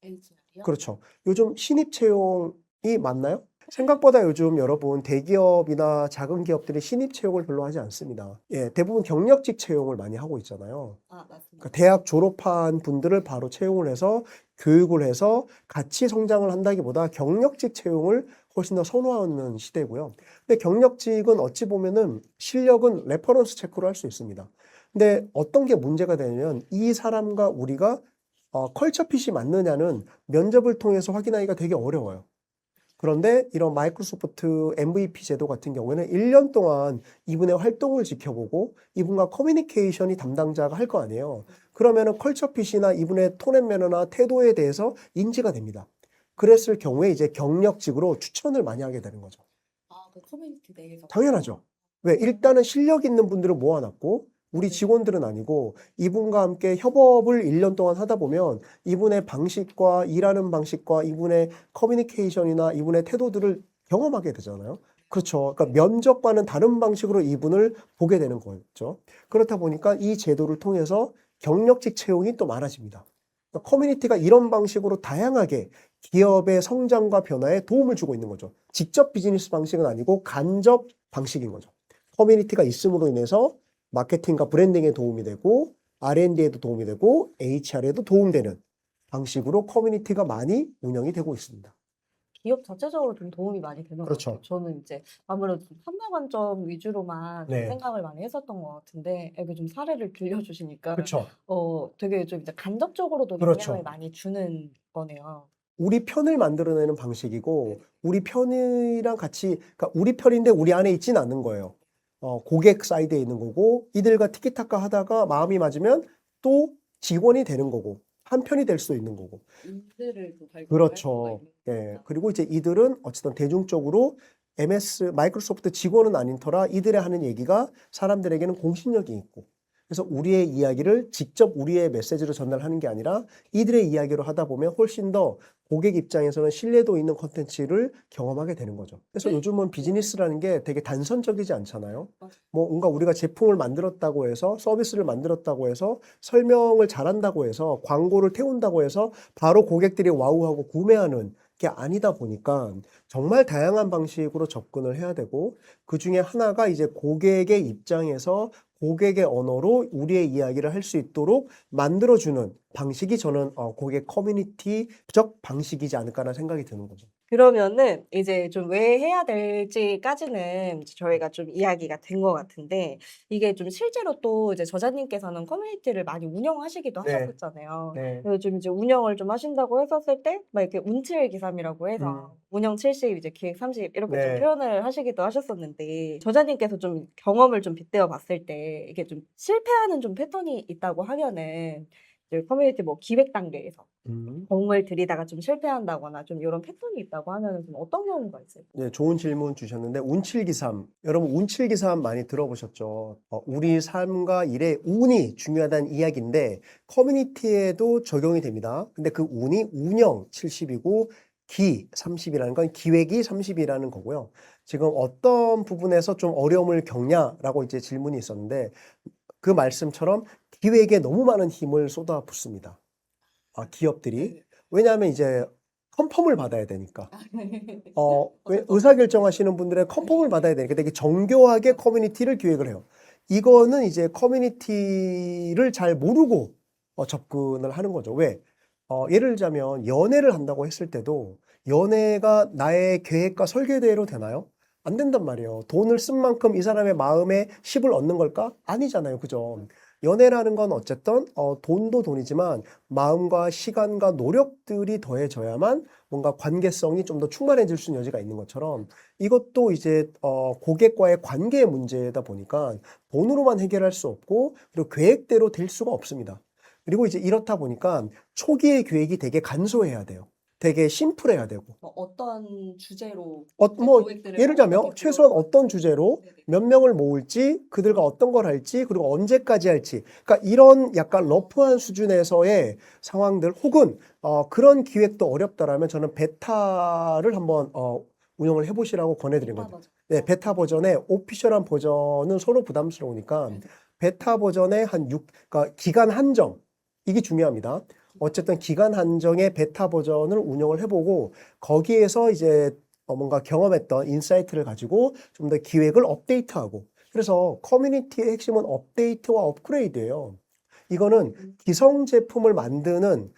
HR이요? 그렇죠. 요즘 신입 채용이 많나요? 생각보다 요즘 여러분 대기업이나 작은 기업들이 신입 채용을 별로 하지 않습니다. 예, 대부분 경력직 채용을 많이 하고 있잖아요. 아, 맞습니다. 그러니까 대학 졸업한 분들을 바로 채용을 해서 교육을 해서 같이 성장을 한다기보다 경력직 채용을 훨씬 더 선호하는 시대고요. 근데 경력직은 어찌 보면은 실력은 레퍼런스 체크로 할 수 있습니다. 근데 어떤 게 문제가 되냐면 이 사람과 우리가 컬처 핏이 맞느냐는 면접을 통해서 확인하기가 되게 어려워요. 그런데 이런 마이크로소프트 MVP 제도 같은 경우에는 1년 동안 이분의 활동을 지켜보고 이분과 커뮤니케이션이 담당자가 할 거 아니에요. 그러면은 컬처 핏이나 이분의 톤 앤 매너나 태도에 대해서 인지가 됩니다. 그랬을 경우에 이제 경력직으로 추천을 많이 하게 되는 거죠. 아, 그 커뮤니티 내에서. 당연하죠. 왜? 일단은 실력 있는 분들을 모아놨고 우리 네. 직원들은 아니고 이분과 함께 협업을 1년 동안 하다 보면 이분의 방식과 일하는 방식과 이분의 커뮤니케이션이나 이분의 태도들을 경험하게 되잖아요. 그렇죠. 그러니까 면접과는 다른 방식으로 이분을 보게 되는 거죠. 그렇다 보니까 이 제도를 통해서 경력직 채용이 또 많아집니다. 그러니까 커뮤니티가 이런 방식으로 다양하게 기업의 성장과 변화에 도움을 주고 있는 거죠. 직접 비즈니스 방식은 아니고 간접 방식인 거죠. 커뮤니티가 있음으로 인해서 마케팅과 브랜딩에 도움이 되고 R&D에도 도움이 되고 HR에도 도움되는 방식으로 커뮤니티가 많이 운영이 되고 있습니다. 기업 자체적으로 좀 도움이 많이 되는 것 그렇죠. 같아요. 저는 이제 아무래도 좀 판매 관점 위주로만 좀 네. 생각을 많이 했었던 것 같은데 이렇게 좀 사례를 들려주시니까 그렇죠. 되게 좀 이제 간접적으로도 그렇죠. 영향을 많이 주는 거네요. 우리 편을 만들어내는 방식이고 우리 편이랑 같이 그러니까 우리 편인데 우리 안에 있지는 않는 거예요. 고객 사이드에 있는 거고 이들과 티키타카 하다가 마음이 맞으면 또 직원이 되는 거고 한 편이 될 수도 있는 거고. 인재를 또 발굴할 수가 그렇죠. 있는 예. 거구나. 그리고 이제 이들은 어쨌든 대중적으로 마이크로소프트 직원은 아닌 터라 이들의 하는 얘기가 사람들에게는 공신력이 있고 그래서 우리의 이야기를 직접 우리의 메시지로 전달하는 게 아니라 이들의 이야기로 하다 보면 훨씬 더 고객 입장에서는 신뢰도 있는 콘텐츠를 경험하게 되는 거죠. 그래서 요즘은 비즈니스라는 게 되게 단선적이지 않잖아요. 맞아요. 뭔가 우리가 제품을 만들었다고 해서 서비스를 만들었다고 해서 설명을 잘한다고 해서 광고를 태운다고 해서 바로 고객들이 와우하고 구매하는 게 아니다 보니까 정말 다양한 방식으로 접근을 해야 되고 그 중에 하나가 이제 고객의 입장에서 고객의 언어로 우리의 이야기를 할 수 있도록 만들어주는 방식이 저는 고객 커뮤니티적 방식이지 않을까라는 생각이 드는 거죠. 그러면은 이제 좀 왜 해야 될지까지는 이제 저희가 좀 이야기가 된 것 같은데 이게 좀 실제로 또 이제 저자님께서는 커뮤니티를 많이 운영하시기도 네. 하셨었잖아요. 네. 그래서 좀 이제 운영을 좀 하신다고 했었을 때 막 이렇게 운칠기삼이라고 해서 운영 70 이제 기획 30 이렇게 좀 네. 표현을 하시기도 하셨었는데 저자님께서 좀 경험을 좀 빗대어 봤을 때 이게 좀 실패하는 좀 패턴이 있다고 하면은 이제 커뮤니티 뭐 기획 단계에서 공을 들이다가 좀 실패한다거나 좀 이런 패턴이 있다고 하면은 좀 어떤 경우가 있을까요? 네, 좋은 질문 주셨는데 운칠기삼 여러분 운칠기삼 많이 들어보셨죠? 우리 삶과 일에 운이 중요하다는 이야기인데 커뮤니티에도 적용이 됩니다. 근데 그 운이 운영 70이고 기 30이라는 건 기획이 30이라는 거고요. 지금 어떤 부분에서 좀 어려움을 겪냐라고 이제 질문이 있었는데 그 말씀처럼 기획에 너무 많은 힘을 쏟아붓습니다. 기업들이. 네. 왜냐하면 이제 컨펌을 받아야 되니까. 아, 네. 의사결정하시는 분들의 컨펌을 받아야 되니까 되게 정교하게 커뮤니티를 기획을 해요. 이거는 이제 커뮤니티를 잘 모르고 접근을 하는 거죠. 왜? 예를 들자면 연애를 한다고 했을 때도 연애가 나의 계획과 설계대로 되나요? 안 된단 말이에요. 돈을 쓴 만큼 이 사람의 마음에 10을 얻는 걸까? 아니잖아요. 그죠? 연애라는 건 어쨌든 돈도 돈이지만 마음과 시간과 노력들이 더해져야만 뭔가 관계성이 좀 더 충만해질 수 있는 여지가 있는 것처럼 이것도 이제 고객과의 관계의 문제다 보니까 돈으로만 해결할 수 없고 그리고 계획대로 될 수가 없습니다. 그리고 이제 이렇다 보니까 초기의 계획이 되게 간소해야 돼요. 되게 심플해야 되고 뭐 어떤 주제로 뭐 고객들을 예를 들자면 어떻게 최소한 불러올 어떤 주제로 네네. 몇 명을 모을지 그들과 어떤 걸 할지 그리고 언제까지 할지 그러니까 이런 약간 러프한 수준에서의 상황들 혹은 그런 기획도 어렵다라면 저는 베타를 한번 운영을 해보시라고 권해드린 베타 거죠. 버전. 네, 베타 버전의 오피셜한 버전은 서로 부담스러우니까 네네. 베타 버전의 그러니까 기간 한정 이게 중요합니다. 어쨌든 기간 한정의 베타 버전을 운영을 해보고 거기에서 이제 뭔가 경험했던 인사이트를 가지고 좀 더 기획을 업데이트하고 그래서 커뮤니티의 핵심은 업데이트와 업그레이드예요. 이거는 기성 제품을 만드는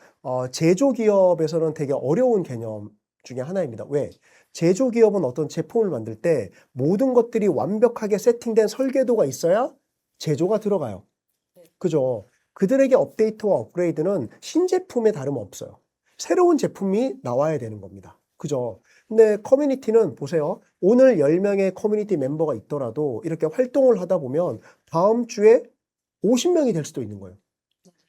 제조기업에서는 되게 어려운 개념 중에 하나입니다. 왜? 제조기업은 어떤 제품을 만들 때 모든 것들이 완벽하게 세팅된 설계도가 있어야 제조가 들어가요. 그죠? 그들에게 업데이트와 업그레이드는 신제품에 다름없어요. 새로운 제품이 나와야 되는 겁니다. 그죠? 근데 커뮤니티는 보세요. 오늘 10명의 커뮤니티 멤버가 있더라도 이렇게 활동을 하다 보면 다음 주에 50명이 될 수도 있는 거예요.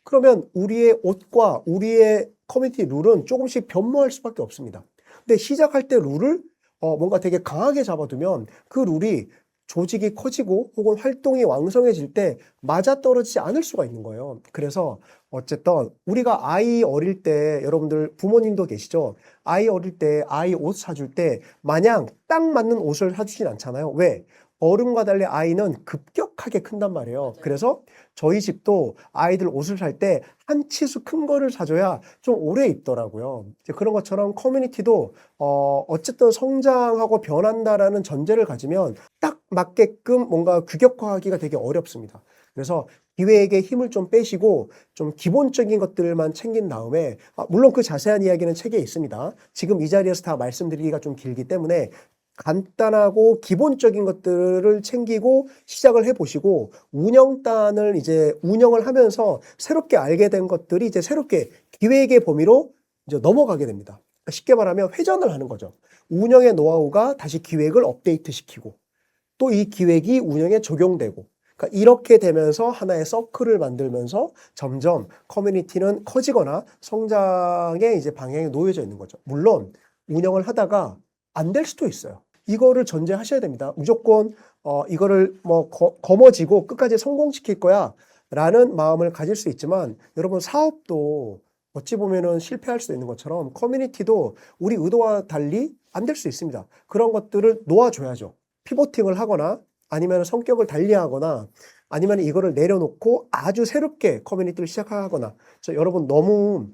그러면 우리의 옷과 우리의 커뮤니티 룰은 조금씩 변모할 수밖에 없습니다. 근데 시작할 때 룰을 뭔가 되게 강하게 잡아두면 그 룰이 조직이 커지고 혹은 활동이 왕성해질 때 맞아떨어지지 않을 수가 있는 거예요. 그래서 어쨌든 우리가 아이 어릴 때 여러분들 부모님도 계시죠? 아이 어릴 때 아이 옷 사줄 때 마냥 딱 맞는 옷을 사주진 않잖아요. 왜? 어른과 달리 아이는 급격하게 큰단 말이에요. 맞아요. 그래서 저희 집도 아이들 옷을 살 때 한 치수 큰 거를 사줘야 좀 오래 입더라고요. 이제 그런 것처럼 커뮤니티도 어쨌든 성장하고 변한다라는 전제를 가지면 딱 맞게끔 뭔가 규격화하기가 되게 어렵습니다. 그래서 기획에 힘을 좀 빼시고 좀 기본적인 것들만 챙긴 다음에 물론 그 자세한 이야기는 책에 있습니다. 지금 이 자리에서 다 말씀드리기가 좀 길기 때문에 간단하고 기본적인 것들을 챙기고 시작을 해보시고 운영단을 이제 운영을 하면서 새롭게 알게 된 것들이 이제 새롭게 기획의 범위로 이제 넘어가게 됩니다. 쉽게 말하면 회전을 하는 거죠. 운영의 노하우가 다시 기획을 업데이트 시키고 또 이 기획이 운영에 적용되고 그러니까 이렇게 되면서 하나의 서클을 만들면서 점점 커뮤니티는 커지거나 성장의 이제 방향이 놓여져 있는 거죠. 물론 운영을 하다가 안 될 수도 있어요. 이거를 전제하셔야 됩니다. 무조건 이거를 뭐 거머쥐고 끝까지 성공시킬 거야 라는 마음을 가질 수 있지만 여러분 사업도 어찌 보면은 실패할 수 있는 것처럼 커뮤니티도 우리 의도와 달리 안 될 수 있습니다. 그런 것들을 놓아줘야죠. 피보팅을 하거나 아니면 성격을 달리하거나 아니면 이거를 내려놓고 아주 새롭게 커뮤니티를 시작하거나 여러분 너무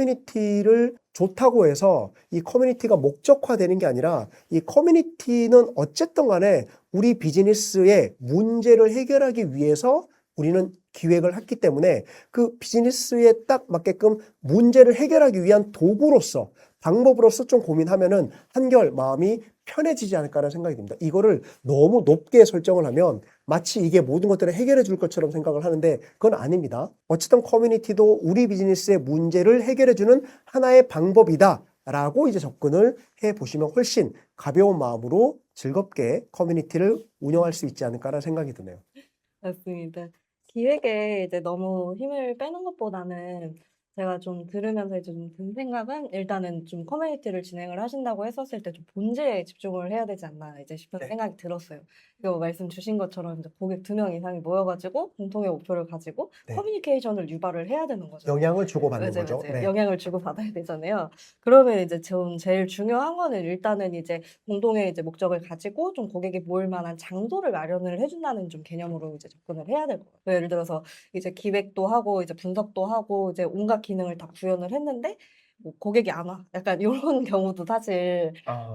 커뮤니티를 좋다고 해서 이 커뮤니티가 목적화되는 게 아니라 이 커뮤니티는 어쨌든 간에 우리 비즈니스의 문제를 해결하기 위해서 우리는 기획을 했기 때문에 그 비즈니스에 딱 맞게끔 문제를 해결하기 위한 도구로서 방법으로서 좀 고민하면은 한결 마음이 편해지지 않을까라는 생각이 듭니다. 이거를 너무 높게 설정을 하면 마치 이게 모든 것들을 해결해 줄 것처럼 생각을 하는데 그건 아닙니다. 어쨌든 커뮤니티도 우리 비즈니스의 문제를 해결해 주는 하나의 방법이다 라고 이제 접근을 해 보시면 훨씬 가벼운 마음으로 즐겁게 커뮤니티를 운영할 수 있지 않을까라는 생각이 드네요. 맞습니다. 기획에 이제 너무 힘을 빼는 것보다는 제가 좀 들으면서 이제 좀 든 생각은 일단은 좀 커뮤니티를 진행을 하신다고 했었을 때 좀 본질에 집중을 해야 되지 않나 이제 싶은 네. 생각이 들었어요. 이거 말씀 주신 것처럼 이제 고객 2명 이상이 모여가지고 공통의 목표를 가지고 네. 커뮤니케이션을 유발을 해야 되는 거죠. 영향을 주고받는 맞아요, 거죠. 맞아요. 네. 영향을 주고받아야 되잖아요. 그러면 이제 좀 제일 중요한 거는 일단은 이제 공동의 이제 목적을 가지고 좀 고객이 모일 만한 장소를 마련을 해준다는 좀 개념으로 이제 접근을 해야 될 것 같아요. 예를 들어서 이제 기획도 하고 이제 분석도 하고 이제 온갖 기능을 다 구현을 했는데 뭐 고객이 안 와. 약간 이런 경우도 사실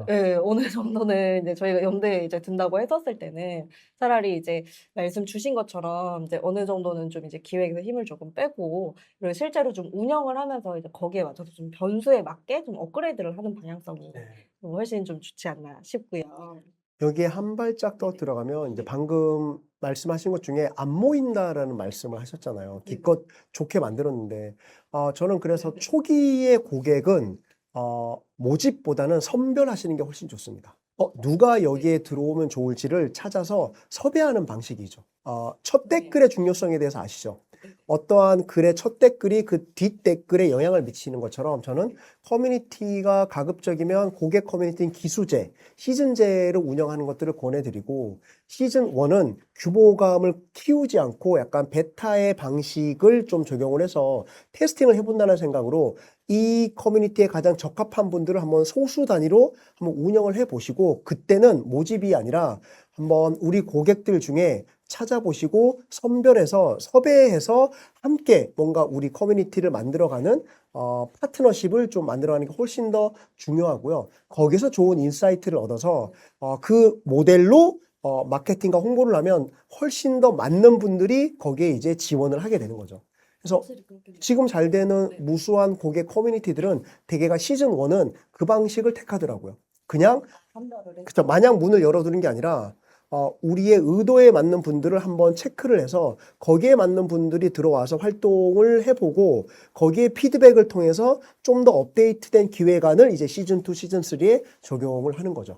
예, 어느 정도는 이제 저희가 염두에 이제 둔다고 했었을 때는 차라리 이제 말씀 주신 것처럼 이제 어느 정도는 좀 이제 기획에서 힘을 조금 빼고 그리고 실제로 좀 운영을 하면서 이제 거기에 맞춰서 좀 변수에 맞게 좀 업그레이드를 하는 방향성이 좀 훨씬 좀 좋지 않나 싶고요. 여기에 한 발짝 더 네네. 들어가면 이제 네. 방금 말씀하신 것 중에 안 모인다라는 말씀을 하셨잖아요. 네네. 기껏 좋게 만들었는데 저는 그래서 네네. 초기의 고객은 모집보다는 선별하시는 게 훨씬 좋습니다. 누가 여기에 들어오면 좋을지를 찾아서 섭외하는 방식이죠. 첫 네. 댓글의 중요성에 대해서 아시죠? 네. 어떠한 글의 첫 댓글이 그 뒷 댓글에 영향을 미치는 것처럼 저는 커뮤니티가 가급적이면 고객 커뮤니티인 기수제, 시즌제를 운영하는 것들을 권해드리고 시즌 1은 규모감을 키우지 않고 약간 베타의 방식을 좀 적용을 해서 테스팅을 해본다는 생각으로 이 커뮤니티에 가장 적합한 분들을 한번 소수 단위로 한번 운영을 해보시고 그때는 모집이 아니라 한번 우리 고객들 중에 찾아보시고 선별해서 섭외해서 함께 뭔가 우리 커뮤니티를 만들어가는 파트너십을 좀 만들어가는 게 훨씬 더 중요하고요. 거기서 좋은 인사이트를 얻어서 그 모델로 마케팅과 홍보를 하면 훨씬 더 맞는 분들이 거기에 이제 지원을 하게 되는 거죠. 그래서 확실히 그렇게 지금 잘 되는 네. 무수한 고객 커뮤니티들은 대개가 시즌 1은 그 방식을 택하더라고요. 그냥 판별을 해서 그쵸. 마냥 문을 열어두는 게 아니라 우리의 의도에 맞는 분들을 한번 체크를 해서 거기에 맞는 분들이 들어와서 활동을 해보고 거기에 피드백을 통해서 좀 더 업데이트된 기획안을 이제 시즌 2, 시즌 3에 적용을 하는 거죠.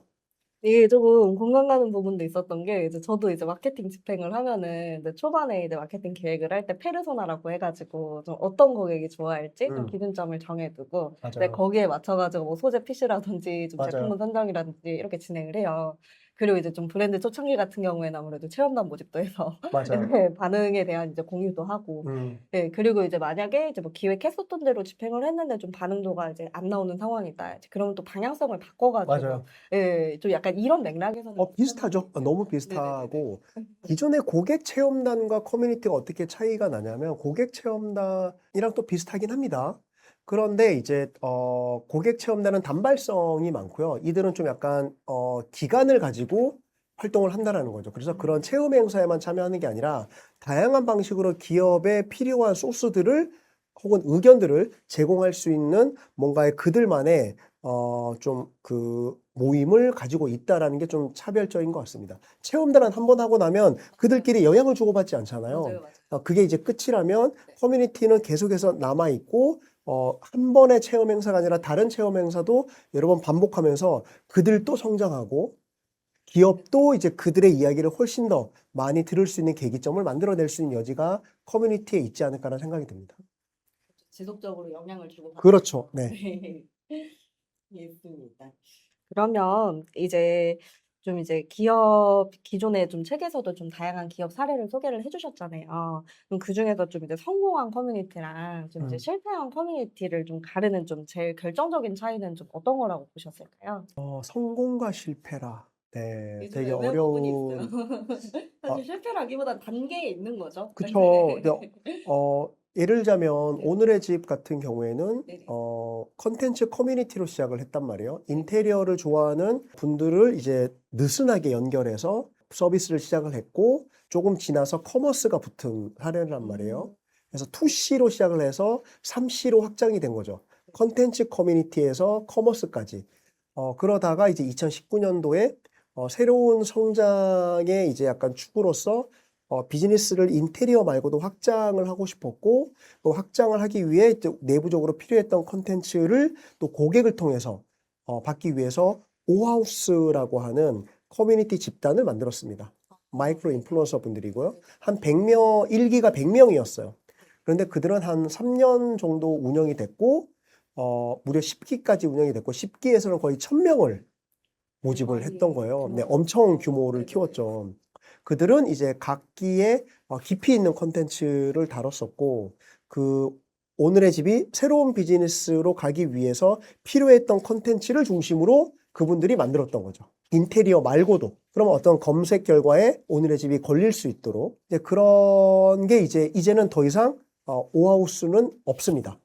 이게 조금 공감 가는 부분도 있었던 게 이제 저도 이제 마케팅 집행을 하면은 이제 초반에 이제 마케팅 계획을 할 때 페르소나라고 해가지고 좀 어떤 고객이 좋아할지 좀 기준점을 정해두고 이제 맞아요. 거기에 맞춰가지고 뭐 소재 PC라든지 좀 맞아요. 제품군 선정이라든지 이렇게 진행을 해요. 그리고 이제 좀 브랜드 초창기 같은 경우에는 아무래도 체험단 모집도 해서 맞아요. 네, 반응에 대한 이제 공유도 하고 네, 그리고 이제 만약에 이제 뭐 기획했었던 대로 집행을 했는데 좀 반응도가 이제 안 나오는 상황이다. 이제 그러면 또 방향성을 바꿔가지고 맞아요. 예, 좀 약간 이런 맥락에서는 비슷하죠. 너무 네네네네. 비슷하고 기존의 고객 체험단과 커뮤니티가 어떻게 차이가 나냐면 고객 체험단이랑 또 비슷하긴 합니다. 그런데 이제 고객 체험단은 단발성이 많고요. 이들은 좀 약간 기간을 가지고 활동을 한다라는 거죠. 그래서 그런 체험 행사에만 참여하는 게 아니라 다양한 방식으로 기업에 필요한 소스들을 혹은 의견들을 제공할 수 있는 뭔가의 그들만의 좀 그 모임을 가지고 있다라는 게 좀 차별적인 것 같습니다. 체험단은 한 번 하고 나면 그들끼리 영향을 주고받지 않잖아요. 맞아요, 맞아요. 그게 이제 끝이라면 네. 커뮤니티는 계속해서 남아있고 한 번의 체험 행사가 아니라 다른 체험 행사도 여러 번 반복하면서 그들도 성장하고 기업도 이제 그들의 이야기를 훨씬 더 많이 들을 수 있는 계기점을 만들어낼 수 있는 여지가 커뮤니티에 있지 않을까라는 생각이 듭니다. 지속적으로 영향을 주고 그렇죠. 받는 네. 네. 있습니다. 그러면 이제 좀 이제 기업 기존에 좀 책에서도 좀 다양한 기업 사례를 소개를 해주셨잖아요. 그럼 그중에서 좀 이제 성공한 커뮤니티랑 좀 이제 음. 실패한 커뮤니티를 좀 가르는 좀 제일 결정적인 차이는 좀 어떤 거라고 보셨을까요? 성공과 실패라. 네, 요즘 되게 애매한 부분이 있어요. 어려운, 사실 실패라기보단 단계에 있는 거죠. 그쵸. 근데, 예를 들자면 네. 오늘의 집 같은 경우에는 네네. 컨텐츠 커뮤니티로 시작을 했단 말이에요. 인테리어를 좋아하는 분들을 이제 느슨하게 연결해서 서비스를 시작을 했고 조금 지나서 커머스가 붙은 사례란 말이에요. 그래서 2C로 시작을 해서 3C로 확장이 된 거죠. 컨텐츠 커뮤니티에서 커머스까지. 그러다가 이제 2019년도에 새로운 성장의 이제 약간 축으로서 비즈니스를 인테리어 말고도 확장을 하고 싶었고, 그 확장을 하기 위해 이제 내부적으로 필요했던 컨텐츠를 또 고객을 통해서 받기 위해서 오하우스라고 하는 커뮤니티 집단을 만들었습니다. 마이크로 인플루언서 분들이고요. 한 100명, 1기가 100명이었어요. 그런데 그들은 한 3년 정도 운영이 됐고, 무려 10기까지 운영이 됐고, 10기에서는 거의 1000명을 모집을 했던 거예요. 네, 엄청 규모를 키웠죠. 그들은 이제 각기의 깊이 있는 컨텐츠를 다뤘었고, 그 오늘의 집이 새로운 비즈니스로 가기 위해서 필요했던 컨텐츠를 중심으로 그분들이 만들었던 거죠. 인테리어 말고도. 그러면 어떤 검색 결과에 오늘의 집이 걸릴 수 있도록. 이제 그런 게 이제는 더 이상 오하우스는 없습니다.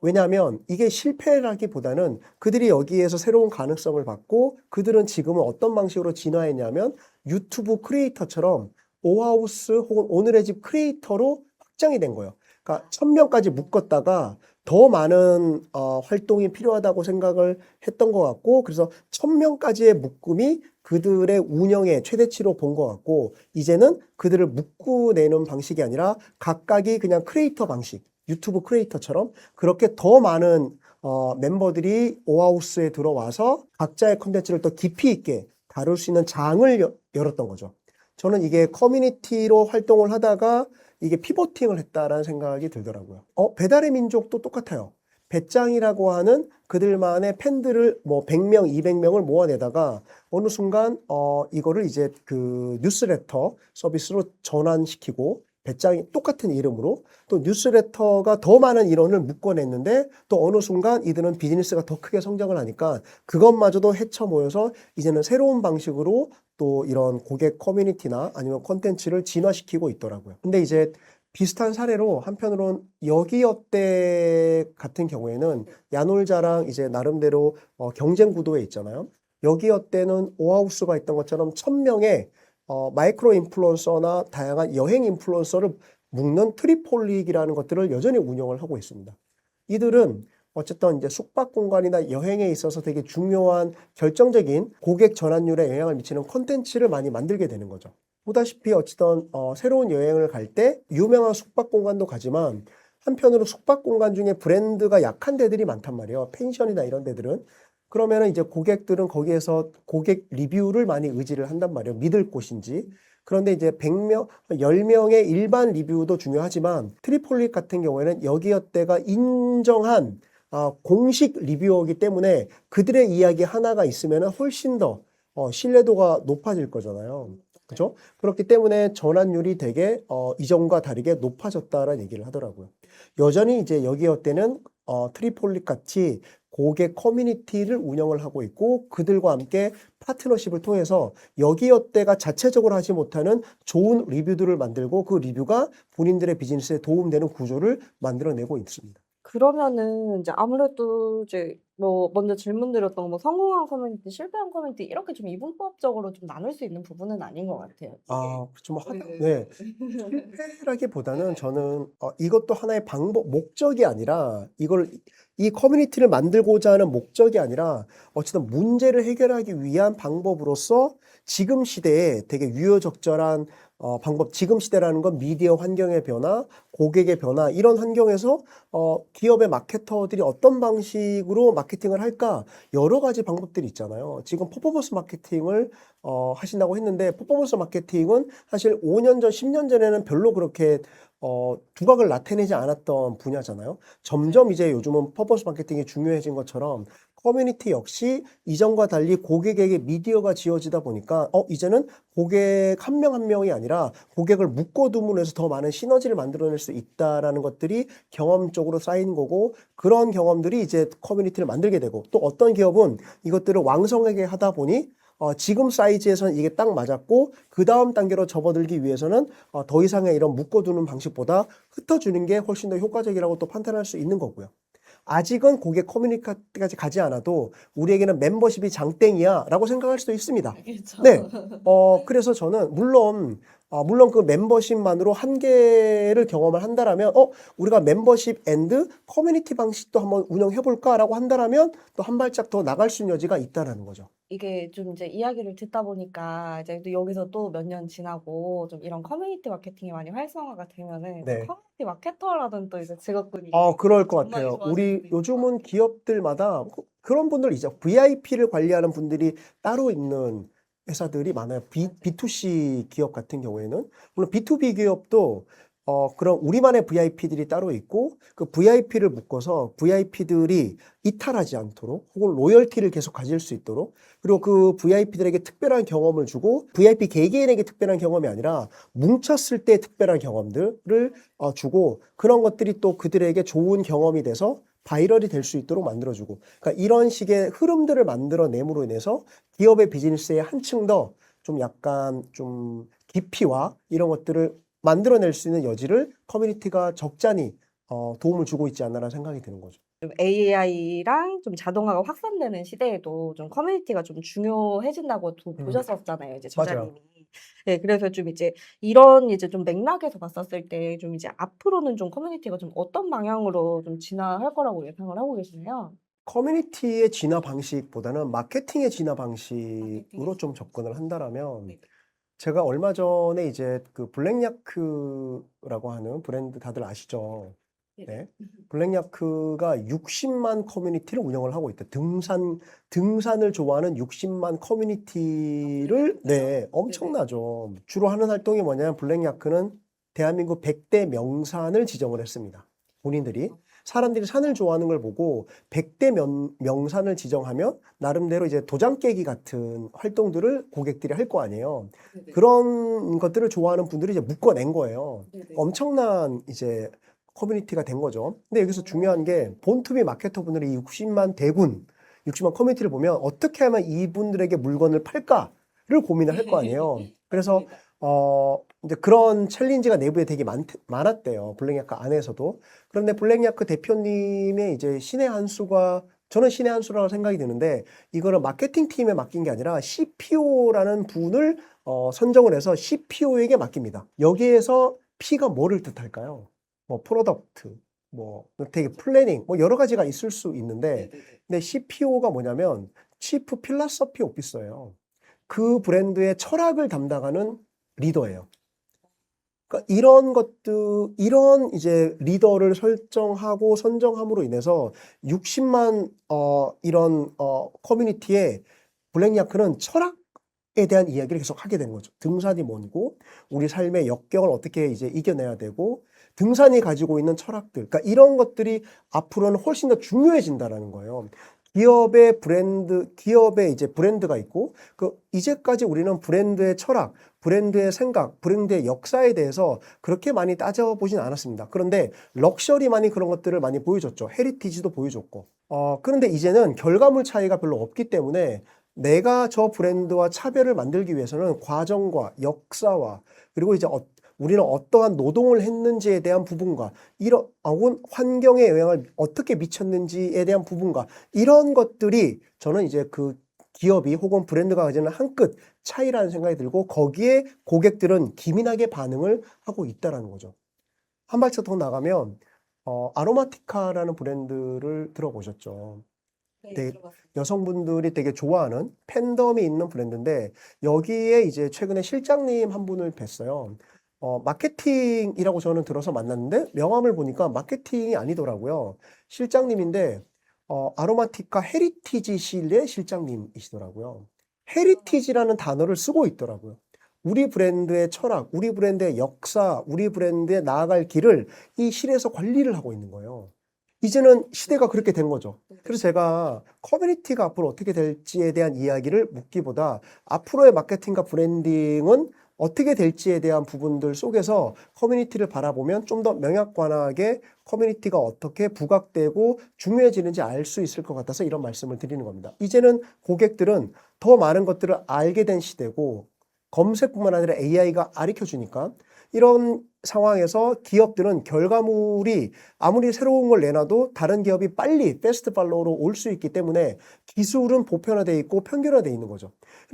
왜냐하면 이게 실패라기보다는 그들이 여기에서 새로운 가능성을 받고 그들은 지금은 어떤 방식으로 진화했냐면 유튜브 크리에이터처럼 오하우스 혹은 오늘의 집 크리에이터로 확장이 된 거예요. 그러니까 1000명까지 묶었다가 더 많은 활동이 필요하다고 생각을 했던 것 같고 그래서 1000명까지의 묶음이 그들의 운영의 최대치로 본 것 같고 이제는 그들을 묶어내는 방식이 아니라 각각이 그냥 크리에이터 방식 유튜브 크리에이터처럼 그렇게 더 많은 멤버들이 오하우스에 들어와서 각자의 컨텐츠를 더 깊이 있게 다룰 수 있는 장을 열었던 거죠. 저는 이게 커뮤니티로 활동을 하다가 이게 피보팅을 했다라는 생각이 들더라고요. 배달의 민족도 똑같아요. 배짱이라고 하는 그들만의 팬들을 뭐 100명, 200명을 모아내다가 어느 순간 이거를 이제 그 뉴스레터 서비스로 전환시키고 배짱이 똑같은 이름으로 또 뉴스레터가 더 많은 인원을 묶어냈는데 또 어느 순간 이들은 비즈니스가 더 크게 성장을 하니까 그것마저도 헤쳐 모여서 이제는 새로운 방식으로 또 이런 고객 커뮤니티나 아니면 콘텐츠를 진화시키고 있더라고요. 근데 이제 비슷한 사례로 한편으론 여기어때 같은 경우에는 야놀자랑 이제 나름대로 경쟁 구도에 있잖아요. 여기어때는 오하우스가 있던 것처럼 1000명의 마이크로 인플루언서나 다양한 여행 인플루언서를 묶는 트리폴릭이라는 것들을 여전히 운영을 하고 있습니다. 이들은 어쨌든 이제 숙박 공간이나 여행에 있어서 되게 중요한 결정적인 고객 전환율에 영향을 미치는 콘텐츠를 많이 만들게 되는 거죠. 보다시피 어쨌든 새로운 여행을 갈 때 유명한 숙박 공간도 가지만 한편으로 숙박 공간 중에 브랜드가 약한 데들이 많단 말이에요. 펜션이나 이런 데들은. 그러면은 이제 고객들은 거기에서 고객 리뷰를 많이 의지를 한단 말이에요. 믿을 곳인지. 그런데 이제 100명, 10명의 일반 리뷰도 중요하지만 트리폴릭 같은 경우에는 여기어때가 인정한 공식 리뷰어이기 때문에 그들의 이야기 하나가 있으면 훨씬 더 신뢰도가 높아질 거잖아요. 그죠? 그렇기 때문에 전환율이 되게 이전과 다르게 높아졌다라는 얘기를 하더라고요. 여전히 이제 여기어때는 트리폴릭 같이 고객 커뮤니티를 운영을 하고 있고 그들과 함께 파트너십을 통해서 여기어때가 자체적으로 하지 못하는 좋은 리뷰들을 만들고 그 리뷰가 본인들의 비즈니스에 도움되는 구조를 만들어내고 있습니다. 그러면은 이제 아무래도 이제 뭐 먼저 질문 드렸던 뭐 성공한 커뮤니티, 실패한 커뮤니티 이렇게 좀 이분법적으로 좀 나눌 수 있는 부분은 아닌 것 같아요. 이게. 그렇죠. 뭐 네. 실패라기보다는 저는 이것도 하나의 방법, 목적이 아니라 이 커뮤니티를 만들고자 하는 목적이 아니라 어쨌든 문제를 해결하기 위한 방법으로서 지금 시대에 되게 유효적절한 방법, 지금 시대라는 건 미디어 환경의 변화, 고객의 변화, 이런 환경에서 기업의 마케터들이 어떤 방식으로 마케팅을 할까? 여러 가지 방법들이 있잖아요. 지금 퍼포먼스 마케팅을 하신다고 했는데 퍼포먼스 마케팅은 사실 5년 전, 10년 전에는 별로 그렇게 두각을 나타내지 않았던 분야잖아요. 점점 이제 요즘은 퍼포먼스 마케팅이 중요해진 것처럼 커뮤니티 역시 이전과 달리 고객에게 미디어가 지어지다 보니까 이제는 고객 한 명 한 명이 아니라 고객을 묶어둠으로 해서 더 많은 시너지를 만들어낼 수 있다라는 것들이 경험적으로 쌓인 거고 그런 경험들이 이제 커뮤니티를 만들게 되고 또 어떤 기업은 이것들을 왕성하게 하다 보니 지금 사이즈에서는 이게 딱 맞았고 그 다음 단계로 접어들기 위해서는 더 이상의 이런 묶어두는 방식보다 흩어주는 게 훨씬 더 효과적이라고 또 판단할 수 있는 거고요. 아직은 고객 커뮤니티까지 가지 않아도 우리에게는 멤버십이 장땡이야 라고 생각할 수도 있습니다. 그렇죠. 네. 그래서 저는 물론 그 멤버십만으로 한계를 경험을 한다라면 우리가 멤버십 앤드 커뮤니티 방식도 한번 운영해 볼까라고 한다라면 또 한 발짝 더 나갈 수 있는 여지가 있다라는 거죠. 이게 좀 이제 이야기를 듣다 보니까 이제 또 여기서 또 몇 년 지나고 좀 이런 커뮤니티 마케팅이 많이 활성화가 되면은 또 네. 커뮤니티 마케터라는 또 이제 직업군이 그럴 것 전망이 같아요. 좋아질 우리 수도 있을 것 요즘은 같아요. 기업들마다 그런 분들 있죠. VIP를 관리하는 분들이 따로 있는 회사들이 많아요. 맞아요. B2C 기업 같은 경우에는. 물론 B2B 기업도 그런 우리만의 VIP들이 따로 있고 그 VIP를 묶어서 VIP들이 이탈하지 않도록 혹은 로열티를 계속 가질 수 있도록 그리고 그 VIP들에게 특별한 경험을 주고 VIP 개개인에게 특별한 경험이 아니라 뭉쳤을 때 특별한 경험들을 주고 그런 것들이 또 그들에게 좋은 경험이 돼서 바이럴이 될 수 있도록 만들어주고 그러니까 이런 식의 흐름들을 만들어냄으로 인해서 기업의 비즈니스에 한층 더 좀 약간 좀 깊이와 이런 것들을 만들어낼 수 있는 여지를 커뮤니티가 적잖이 도움을 주고 있지 않나라는 생각이 드는 거죠. 좀 AI랑 좀 자동화가 확산되는 시대에도 좀 커뮤니티가 좀 중요해진다고 보셨었잖아요, 이제 맞아요. 저자님이. 네, 그래서 좀 이제 이런 이제 좀 맥락에서 봤었을 때 좀 이제 앞으로는 좀 커뮤니티가 좀 어떤 방향으로 좀 진화할 거라고 예상을 하고 계시나요? 커뮤니티의 진화 방식보다는 마케팅의 진화 방식으로 마케팅의 좀 진화 접근을 방식. 한다라면 네. 제가 얼마 전에 이제 그 블랙야크라고 하는 브랜드 다들 아시죠? 네네. 네. 블랙야크가 60만 커뮤니티를 운영을 하고 있다. 등산을 좋아하는 60만 커뮤니티를, 네, 네네. 엄청나죠. 주로 하는 활동이 뭐냐면 블랙야크는 대한민국 100대 명산을 지정을 했습니다. 본인들이. 사람들이 산을 좋아하는 걸 보고 100대 명산을 지정하면 나름대로 이제 도장 깨기 같은 활동들을 고객들이 할 거 아니에요. 네네. 그런 것들을 좋아하는 분들이 이제 묶어낸 거예요. 네네. 엄청난 이제 커뮤니티가 된 거죠. 근데 여기서 중요한 게 본투비 마케터 분들이 60만 대군, 60만 커뮤니티를 보면 어떻게 하면 이분들에게 물건을 팔까를 고민을 할 거 아니에요. 그래서 맞습니다. 이제 그런 챌린지가 내부에 되게 많았대요. 블랙야크 안에서도. 그런데 블랙야크 대표님의 이제 신의 한 수가 저는 신의 한 수라고 생각이 드는데 이거를 마케팅 팀에 맡긴 게 아니라 CPO라는 분을 선정을 해서 CPO에게 맡깁니다. 여기에서 P가 뭐를 뜻할까요? 뭐 프로덕트, 뭐 되게 플래닝, 뭐 여러 가지가 있을 수 있는데 네네네. 근데 CPO가 뭐냐면 치프 필라서피 오피서예요. 그 브랜드의 철학을 담당하는 리더예요. 그러니까 이런 것들, 이런 이제 리더를 설정하고 선정함으로 인해서 60만 이런 커뮤니티에 블랙야크는 철학에 대한 이야기를 계속 하게 된 거죠. 등산이 뭔고, 우리 삶의 역경을 어떻게 이제 이겨내야 되고, 등산이 가지고 있는 철학들, 그러니까 이런 것들이 앞으로는 훨씬 더 중요해진다라는 거예요. 기업의 이제 브랜드가 있고, 이제까지 우리는 브랜드의 철학, 브랜드의 생각, 브랜드의 역사에 대해서 그렇게 많이 따져보진 않았습니다. 그런데 럭셔리만이 그런 것들을 많이 보여줬죠. 헤리티지도 보여줬고. 그런데 이제는 결과물 차이가 별로 없기 때문에 내가 저 브랜드와 차별을 만들기 위해서는 과정과 역사와 그리고 이제 우리는 어떠한 노동을 했는지에 대한 부분과 혹은 환경에 영향을 어떻게 미쳤는지에 대한 부분과 이런 것들이 저는 이제 그 기업이 혹은 브랜드가 가지는 한 끗 차이라는 생각이 들고 거기에 고객들은 기민하게 반응을 하고 있다라는 거죠. 한 발짝 더 나가면 아로마티카라는 브랜드를 들어보셨죠? 네, 네, 들어봤습니다. 여성분들이 되게 좋아하는 팬덤이 있는 브랜드인데 여기에 이제 최근에 실장님 한 분을 뵀어요. 마케팅이라고 저는 들어서 만났는데 명함을 보니까 마케팅이 아니더라고요. 실장님인데 아로마티카 헤리티지실의 실장님이시더라고요. 헤리티지라는 단어를 쓰고 있더라고요. 우리 브랜드의 철학, 우리 브랜드의 역사, 우리 브랜드의 나아갈 길을 이 실에서 관리를 하고 있는 거예요. 이제는 시대가 그렇게 된 거죠. 그래서 제가 커뮤니티가 앞으로 어떻게 될지에 대한 이야기를 묻기보다 앞으로의 마케팅과 브랜딩은 어떻게 될지에 대한 부분들 속에서 커뮤니티를 바라보면 좀 더 명약관하게 커뮤니티가 어떻게 부각되고 중요해지는지 알 수 있을 것 같아서 이런 말씀을 드리는 겁니다. 이제는 고객들은 더 많은 것들을 알게 된 시대고 검색뿐만 아니라 AI가 가르쳐 주니까 이런 상황에서 기업들은 결과물이 아무리 새로운 걸 내놔도 다른 기업이 빨리 패스트 팔로우로 올 수 있기 때문에 기술은 보편화되어 있고 평균화되어 있는 거죠.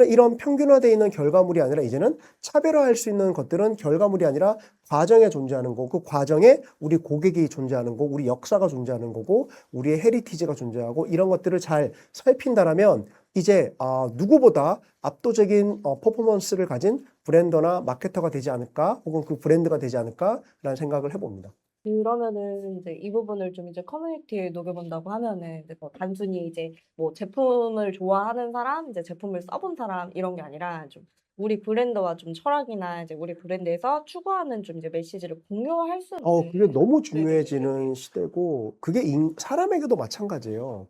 이런 평균화되어 있는 결과물이 아니라 이제는 차별화할 수 있는 것들은 결과물이 아니라 과정에 존재하는 거고 그 과정에 우리 고객이 존재하는 거고 우리 역사가 존재하는 거고 우리의 헤리티지가 존재하고 이런 것들을 잘 살핀다라면 이제 누구보다 압도적인 퍼포먼스를 가진 브랜더나 마케터가 되지 않을까 혹은 그 브랜드가 되지 않을까라는 생각을 해봅니다. 그러면은 이제 이 부분을 좀 이제 커뮤니티에 녹여본다고 하면은 이제 뭐 단순히 이제 뭐 제품을 좋아하는 사람, 이제 제품을 써본 사람 이런 게 아니라 좀 우리 브랜드와 좀 철학이나 이제 우리 브랜드에서 추구하는 좀 이제 메시지를 공유할 수 그게 너무 네네네네. 중요해지는 시대고 그게 사람에게도 마찬가지예요.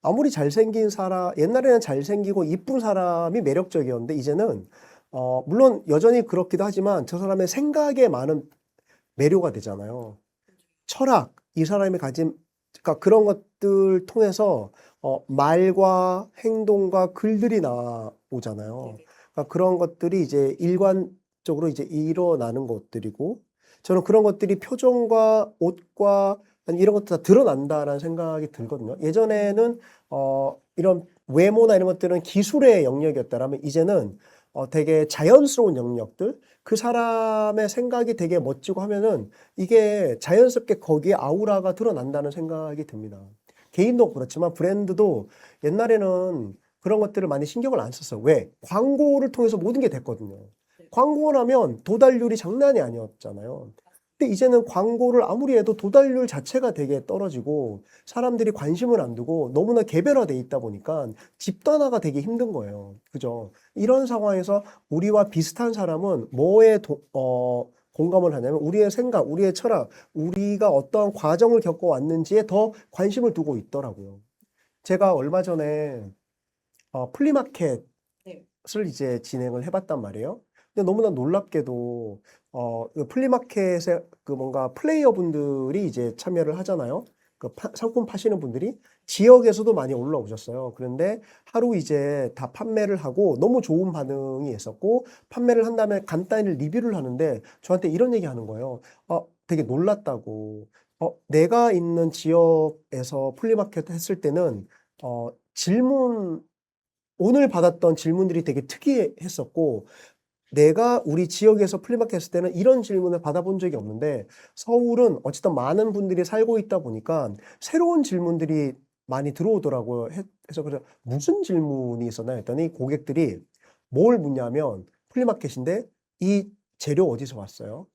아무리 잘생긴 사람, 옛날에는 잘생기고 이쁜 사람이 매력적이었는데 이제는 물론 여전히 그렇기도 하지만 저 사람의 생각에 많은 매료가 되잖아요. 철학, 이 사람이 가진 그러니까 그런 것들 통해서 말과 행동과 글들이 나오잖아요. 네네. 그러니까 그런 것들이 이제 일관적으로 이제 일어나는 것들이고 저는 그런 것들이 표정과 옷과 아니 이런 것들 다 드러난다라는 생각이 들거든요. 예전에는 이런 외모나 이런 것들은 기술의 영역이었다라면 이제는 되게 자연스러운 영역들 그 사람의 생각이 되게 멋지고 하면은 이게 자연스럽게 거기에 아우라가 드러난다는 생각이 듭니다. 개인도 그렇지만 브랜드도 옛날에는 그런 것들을 많이 신경을 안 썼어요. 왜? 광고를 통해서 모든 게 됐거든요. 광고를 하면 도달률이 장난이 아니었잖아요. 근데 이제는 광고를 아무리 해도 도달률 자체가 되게 떨어지고 사람들이 관심을 안 두고 너무나 개별화돼 있다 보니까 집단화가 되게 힘든 거예요. 그죠? 이런 상황에서 우리와 비슷한 사람은 공감을 하냐면 우리의 생각, 우리의 철학, 우리가 어떠한 과정을 겪어왔는지에 더 관심을 두고 있더라고요. 제가 얼마 전에 플리마켓을 네. 이제 진행을 해봤단 말이에요. 근데 너무나 놀랍게도 그 플리마켓에 그 뭔가 플레이어분들이 이제 참여를 하잖아요. 그 상품 파시는 분들이 지역에서도 많이 올라오셨어요. 그런데 하루 이제 다 판매를 하고 너무 좋은 반응이 있었고 판매를 한 다음에 간단히 리뷰를 하는데 저한테 이런 얘기 하는 거예요. 되게 놀랐다고. 내가 있는 지역에서 플리마켓 했을 때는 오늘 받았던 질문들이 되게 특이했었고 내가 우리 지역에서 플리마켓 했을 때는 이런 질문을 받아본 적이 없는데 서울은 어쨌든 많은 분들이 살고 있다 보니까 새로운 질문들이 많이 들어오더라고요. 그래서 무슨 질문이 있었나 했더니 고객들이 뭘 묻냐면 플리마켓인데 이 재료 어디서 왔어요?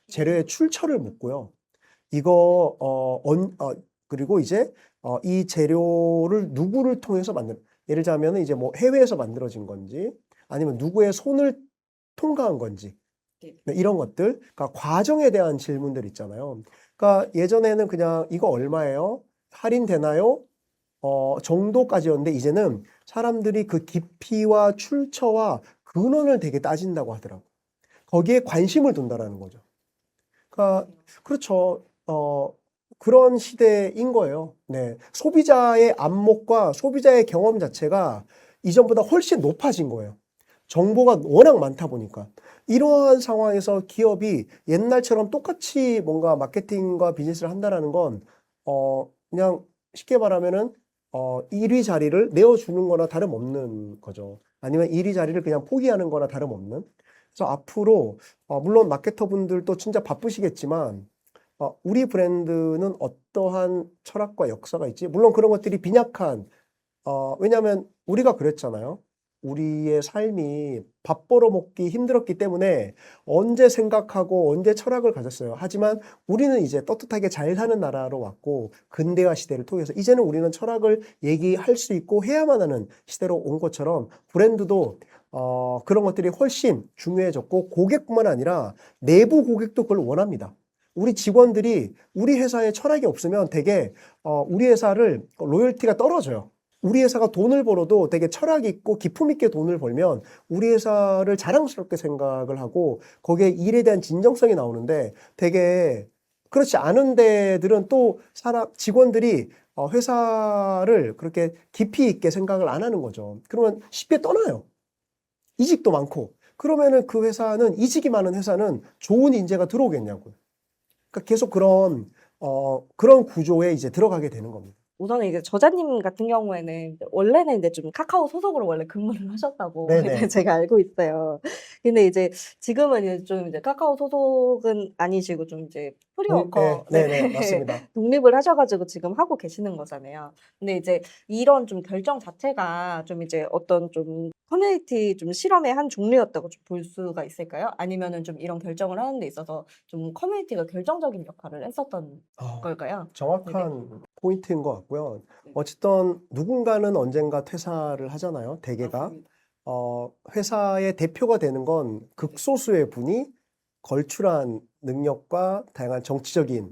재료의 출처를 묻고요. 이거 그리고 이제 이 재료를 누구를 통해서 예를 들자면 이제 뭐 해외에서 만들어진 건지 아니면 누구의 손을 통과한 건지 네. 이런 것들, 그러니까 과정에 대한 질문들 있잖아요. 그러니까 예전에는 그냥 이거 얼마예요? 할인되나요? 정도까지였는데 이제는 사람들이 그 깊이와 출처와 근원을 되게 따진다고 하더라고요. 거기에 관심을 둔다라는 거죠. 그러니까 그렇죠. 그런 시대인 거예요. 네. 소비자의 안목과 소비자의 경험 자체가 이전보다 훨씬 높아진 거예요. 정보가 워낙 많다 보니까. 이러한 상황에서 기업이 옛날처럼 똑같이 뭔가 마케팅과 비즈니스를 한다라는 건, 그냥 쉽게 말하면은, 1위 자리를 내어주는 거나 다름없는 거죠. 아니면 1위 자리를 그냥 포기하는 거나 다름없는. 그래서 앞으로, 물론 마케터 분들도 진짜 바쁘시겠지만, 우리 브랜드는 어떠한 철학과 역사가 있지? 물론 그런 것들이 빈약한, 왜냐하면 우리가 그랬잖아요. 우리의 삶이 밥 벌어먹기 힘들었기 때문에 언제 생각하고 언제 철학을 가졌어요. 하지만 우리는 이제 떳떳하게 잘 사는 나라로 왔고 근대화 시대를 통해서 이제는 우리는 철학을 얘기할 수 있고 해야만 하는 시대로 온 것처럼 브랜드도 그런 것들이 훨씬 중요해졌고 고객뿐만 아니라 내부 고객도 그걸 원합니다. 우리 직원들이 우리 회사에 철학이 없으면 되게 우리 회사를 로열티가 떨어져요. 우리 회사가 돈을 벌어도 되게 철학 있고 기품 있게 돈을 벌면 우리 회사를 자랑스럽게 생각을 하고 거기에 일에 대한 진정성이 나오는데 되게 그렇지 않은 데들은 또 직원들이 회사를 그렇게 깊이 있게 생각을 안 하는 거죠. 그러면 쉽게 떠나요. 이직도 많고. 그러면은 그 회사는 이직이 많은 회사는 좋은 인재가 들어오겠냐고요. 그러니까 계속 그런 구조에 이제 들어가게 되는 겁니다. 우선은 이제 저자님 같은 경우에는 원래는 이제 좀 카카오 소속으로 원래 근무를 하셨다고 네네. 이제 제가 알고 있어요. 근데 이제 지금은 이제 좀 이제 카카오 소속은 아니시고 좀 이제 프리워커 네네, 맞습니다. 독립을 하셔가지고 지금 하고 계시는 거잖아요. 근데 이제 이런 좀 결정 자체가 좀 이제 어떤 좀 커뮤니티 좀 실험의 한 종류였다고 좀 볼 수가 있을까요? 아니면은 좀 이런 결정을 하는 데 있어서 좀 커뮤니티가 결정적인 역할을 했었던 걸까요? 정확한 포인트인 것 같고요. 네. 어쨌든 누군가는 언젠가 퇴사를 하잖아요. 대개가. 맞습니다. 회사의 대표가 되는 건 극소수의 분이 걸출한 능력과 다양한 정치적인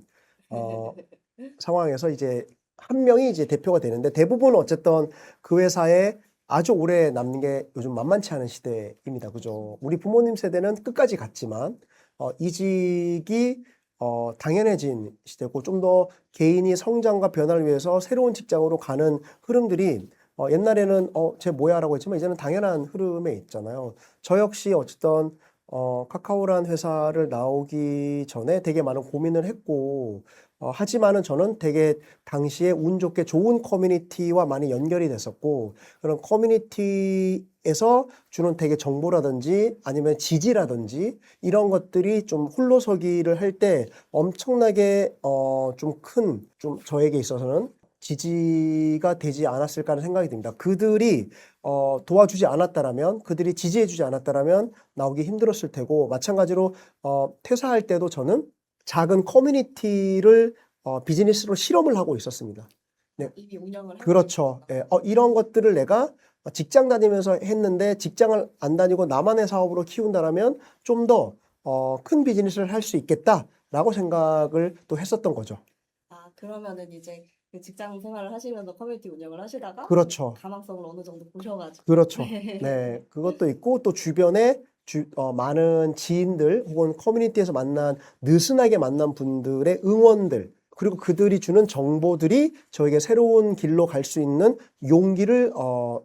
상황에서 이제 한 명이 이제 대표가 되는데 대부분 어쨌든 그 회사에 아주 오래 남는 게 요즘 만만치 않은 시대입니다. 그죠? 우리 부모님 세대는 끝까지 갔지만 이직이 당연해진 시대고 좀 더 개인이 성장과 변화를 위해서 새로운 직장으로 가는 흐름들이 옛날에는 쟤 뭐야라고 했지만 이제는 당연한 흐름에 있잖아요. 저 역시 어쨌든 카카오란 회사를 나오기 전에 되게 많은 고민을 했고 하지만은 저는 되게 당시에 운 좋게 좋은 커뮤니티와 많이 연결이 됐었고 그런 커뮤니티에서 주는 되게 정보라든지 아니면 지지라든지 이런 것들이 좀 홀로서기를 할 때 엄청나게 좀 저에게 있어서는 지지가 되지 않았을까 하는 생각이 듭니다. 그들이 도와주지 않았다라면 그들이 지지해주지 않았다라면 나오기 힘들었을 테고 마찬가지로 퇴사할 때도 저는 작은 커뮤니티를 비즈니스로 실험을 하고 있었습니다. 네. 이미 운영을 하고 그렇죠. 계시구나. 예, 이런 것들을 내가 직장 다니면서 했는데 직장을 안 다니고 나만의 사업으로 키운다라면 좀 더 큰 비즈니스를 할 수 있겠다라고 생각을 또 했었던 거죠. 아, 그러면은 이제 그 직장 생활을 하시면서 커뮤니티 운영을 하시다가 그렇죠. 가망성을 어느 정도 보셔가지고. 그렇죠. 네. 네, 그것도 있고 또 주변에 많은 지인들 혹은 커뮤니티에서 느슨하게 만난 분들의 응원들 그리고 그들이 주는 정보들이 저에게 새로운 길로 갈 수 있는 용기를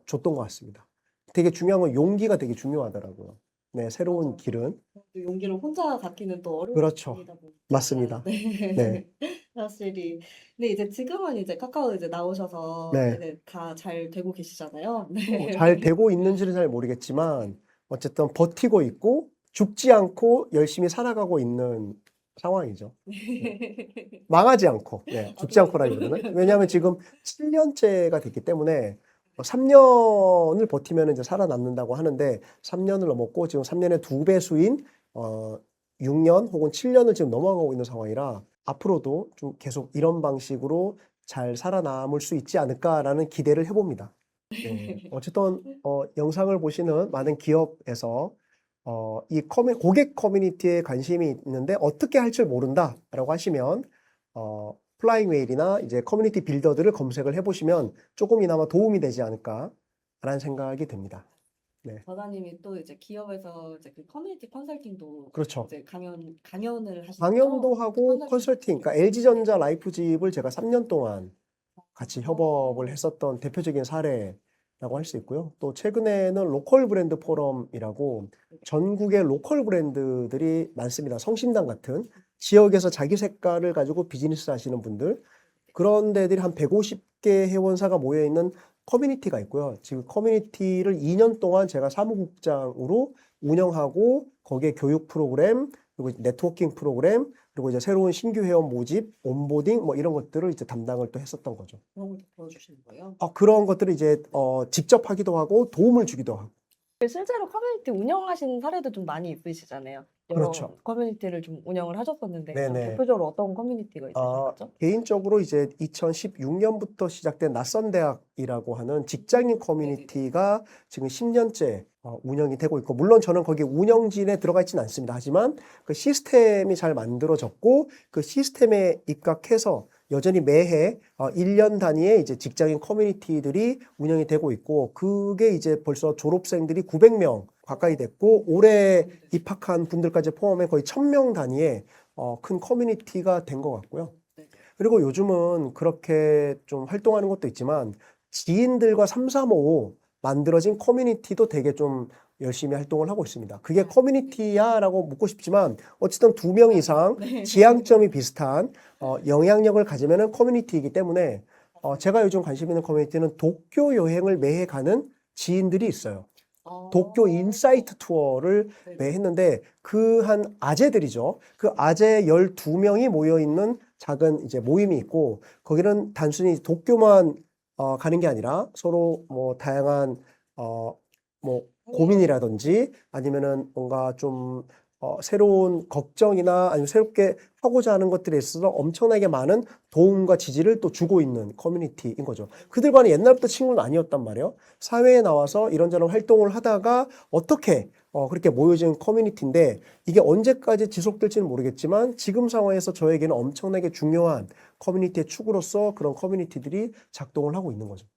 줬던 것 같습니다. 되게 중요한 건 용기가 되게 중요하더라고요. 네, 새로운 맞아. 길은. 또 용기를 혼자 갖기는 또 어려운 그렇죠. 일이다 보니까. 맞습니다. 네. 네, 확실히. 근데 이제 지금은 이제 카카오 이제 나오셔서 네. 이제 다 잘 되고 계시잖아요. 잘 네. 되고 있는지는 잘 모르겠지만 어쨌든 버티고 있고 죽지 않고 열심히 살아가고 있는 상황이죠. 네. 망하지 않고, 네, 아, 죽지 않고라기보다는. 왜냐하면 지금 7년째가 됐기 때문에 3년을 버티면 이제 살아남는다고 하는데 3년을 넘었고 지금 3년의 2배수인 6년 혹은 7년을 지금 넘어가고 있는 상황이라 앞으로도 좀 계속 이런 방식으로 잘 살아남을 수 있지 않을까라는 기대를 해봅니다. 네, 어쨌든 영상을 보시는 많은 기업에서 이 고객 커뮤니티에 관심이 있는데 어떻게 할 줄 모른다라고 하시면 플라잉 웨일이나 이제 커뮤니티 빌더들을 검색을 해보시면 조금이나마 도움이 되지 않을까라는 생각이 듭니다. 네, 과장님이 또 이제 기업에서 이제 그 커뮤니티 컨설팅도 그렇죠. 이제 강연을 하시죠? 강연도 하고 컨설팅, 그러니까 LG전자 라이프집을 제가 3년 동안 같이 협업을 했었던 대표적인 사례라고 할 수 있고요. 또 최근에는 로컬 브랜드 포럼이라고 전국의 로컬 브랜드들이 많습니다. 성심당 같은 지역에서 자기 색깔을 가지고 비즈니스 하시는 분들 그런 데들이 한 150개 회원사가 모여 있는 커뮤니티가 있고요. 지금 커뮤니티를 2년 동안 제가 사무국장으로 운영하고 거기에 교육 프로그램 그리고 네트워킹 프로그램 그리고 이제 새로운 신규 회원 모집, 온보딩 뭐 이런 것들을 이제 담당을 또 했었던 거죠. 그런 걸 보여주시는 거예요? 그런 것들을 이제 직접 하기도 하고 도움을 주기도 하고. 실제로 커뮤니티 운영하신 사례도 좀 많이 있으시잖아요. 여러 그렇죠. 커뮤니티를 좀 운영을 하셨었는데 좀 네네. 대표적으로 어떤 커뮤니티가 있으신 거죠? 개인적으로 이제 2016년부터 시작된 낯선 대학이라고 하는 직장인 커뮤니티가 지금 10년째 운영이 되고 있고, 물론 저는 거기 운영진에 들어가 있지는 않습니다. 하지만 그 시스템이 잘 만들어졌고, 그 시스템에 입각해서 여전히 매해 1년 단위의 이제 직장인 커뮤니티들이 운영이 되고 있고, 그게 이제 벌써 졸업생들이 900명 가까이 됐고, 올해 입학한 분들까지 포함해 거의 1000명 단위의 큰 커뮤니티가 된 것 같고요. 네. 그리고 요즘은 그렇게 좀 활동하는 것도 있지만 지인들과 335 만들어진 커뮤니티도 되게 좀 열심히 활동을 하고 있습니다. 그게 커뮤니티야? 라고 묻고 싶지만 어쨌든 2명 이상 네. 지향점이 비슷한 영향력을 가지면은 커뮤니티이기 때문에 제가 요즘 관심 있는 커뮤니티는 도쿄 여행을 매해 가는 지인들이 있어요. 도쿄 인사이트 투어를 네네. 매 했는데 그 한 아재들이죠. 그 아재 12명이 모여 있는 작은 이제 모임이 있고 거기는 단순히 도쿄만 가는 게 아니라 서로 뭐 다양한 뭐 고민이라든지 아니면은 뭔가 좀 새로운 걱정이나 아니면 새롭게 하고자 하는 것들에 있어서 엄청나게 많은 도움과 지지를 또 주고 있는 커뮤니티인 거죠. 그들과는 옛날부터 친구는 아니었단 말이에요. 사회에 나와서 이런저런 활동을 하다가 어떻게 그렇게 모여진 커뮤니티인데 이게 언제까지 지속될지는 모르겠지만 지금 상황에서 저에게는 엄청나게 중요한 커뮤니티의 축으로서 그런 커뮤니티들이 작동을 하고 있는 거죠.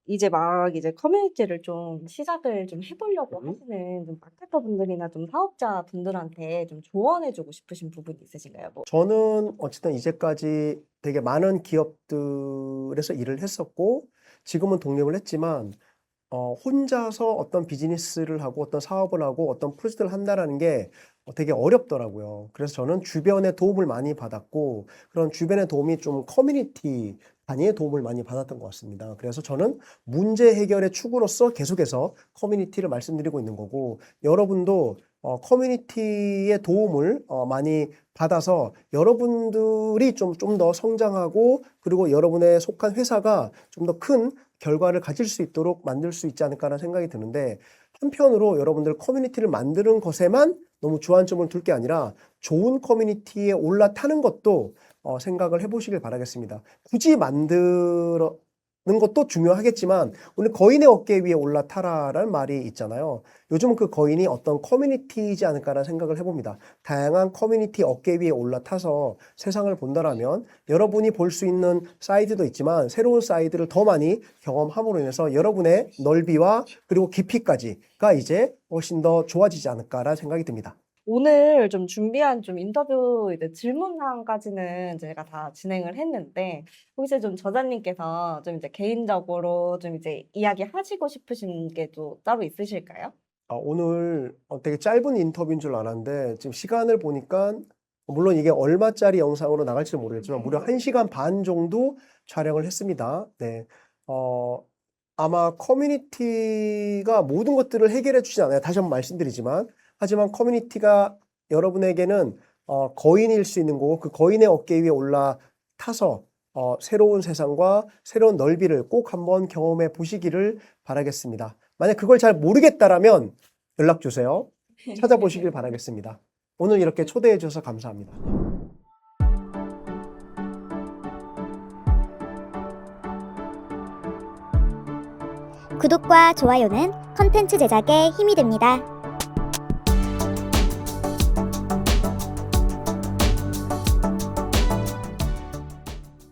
이제 막 이제 커뮤니티를 좀 시작을 좀 해보려고 음. 하시는 좀 마케터 분들이나 좀 사업자 분들한테 좀 조언해주고 싶으신 부분이 있으신가요? 뭐 저는 어쨌든 이제까지 되게 많은 기업들에서 일을 했었고 지금은 독립을 했지만 혼자서 어떤 비즈니스를 하고 어떤 사업을 하고 어떤 프로젝트를 한다라는 게 되게 어렵더라고요. 그래서 저는 주변의 도움을 많이 받았고 그런 주변의 도움이 좀 커뮤니티 단위의 도움을 많이 받았던 것 같습니다. 그래서 저는 문제 해결의 축으로서 계속해서 커뮤니티를 말씀드리고 있는 거고 여러분도 커뮤니티의 도움을 많이 받아서 여러분들이 좀 더 성장하고 그리고 여러분의 속한 회사가 좀 더 큰 결과를 가질 수 있도록 만들 수 있지 않을까라는 생각이 드는데 한편으로 여러분들 커뮤니티를 만드는 것에만 너무 주안점을 둘 게 아니라 좋은 커뮤니티에 올라타는 것도 생각을 해보시길 바라겠습니다. 굳이 것도 중요하겠지만 오늘 거인의 어깨 위에 올라타라라는 말이 있잖아요. 요즘은 그 거인이 어떤 커뮤니티이지 않을까라는 생각을 해봅니다. 다양한 커뮤니티 어깨 위에 올라타서 세상을 본다라면 여러분이 볼 수 있는 사이드도 있지만 새로운 사이드를 더 많이 경험함으로 인해서 여러분의 넓이와 그리고 깊이까지가 이제 훨씬 더 좋아지지 않을까라는 생각이 듭니다. 오늘 좀 준비한 좀 인터뷰 이제 질문사항까지는 제가 다 진행을 했는데 혹시 좀 저자님께서 좀 이제 개인적으로 좀 이제 이야기하시고 싶으신 게 또 따로 있으실까요? 오늘 되게 짧은 인터뷰인 줄 알았는데 지금 시간을 보니까 물론 이게 얼마짜리 영상으로 나갈지 모르겠지만 무려 1시간 반 정도 촬영을 했습니다. 네. 아마 커뮤니티가 모든 것들을 해결해 주지 않아요. 다시 한번 말씀드리지만 하지만 커뮤니티가 여러분에게는 거인일 수 있는 거고 그 거인의 어깨 위에 올라타서 새로운 세상과 새로운 넓이를 꼭 한번 경험해 보시기를 바라겠습니다. 만약 그걸 잘 모르겠다라면 연락 주세요. 찾아보시길 바라겠습니다. 오늘 이렇게 초대해 주셔서 감사합니다. 구독과 좋아요는 컨텐츠 제작에 힘이 됩니다.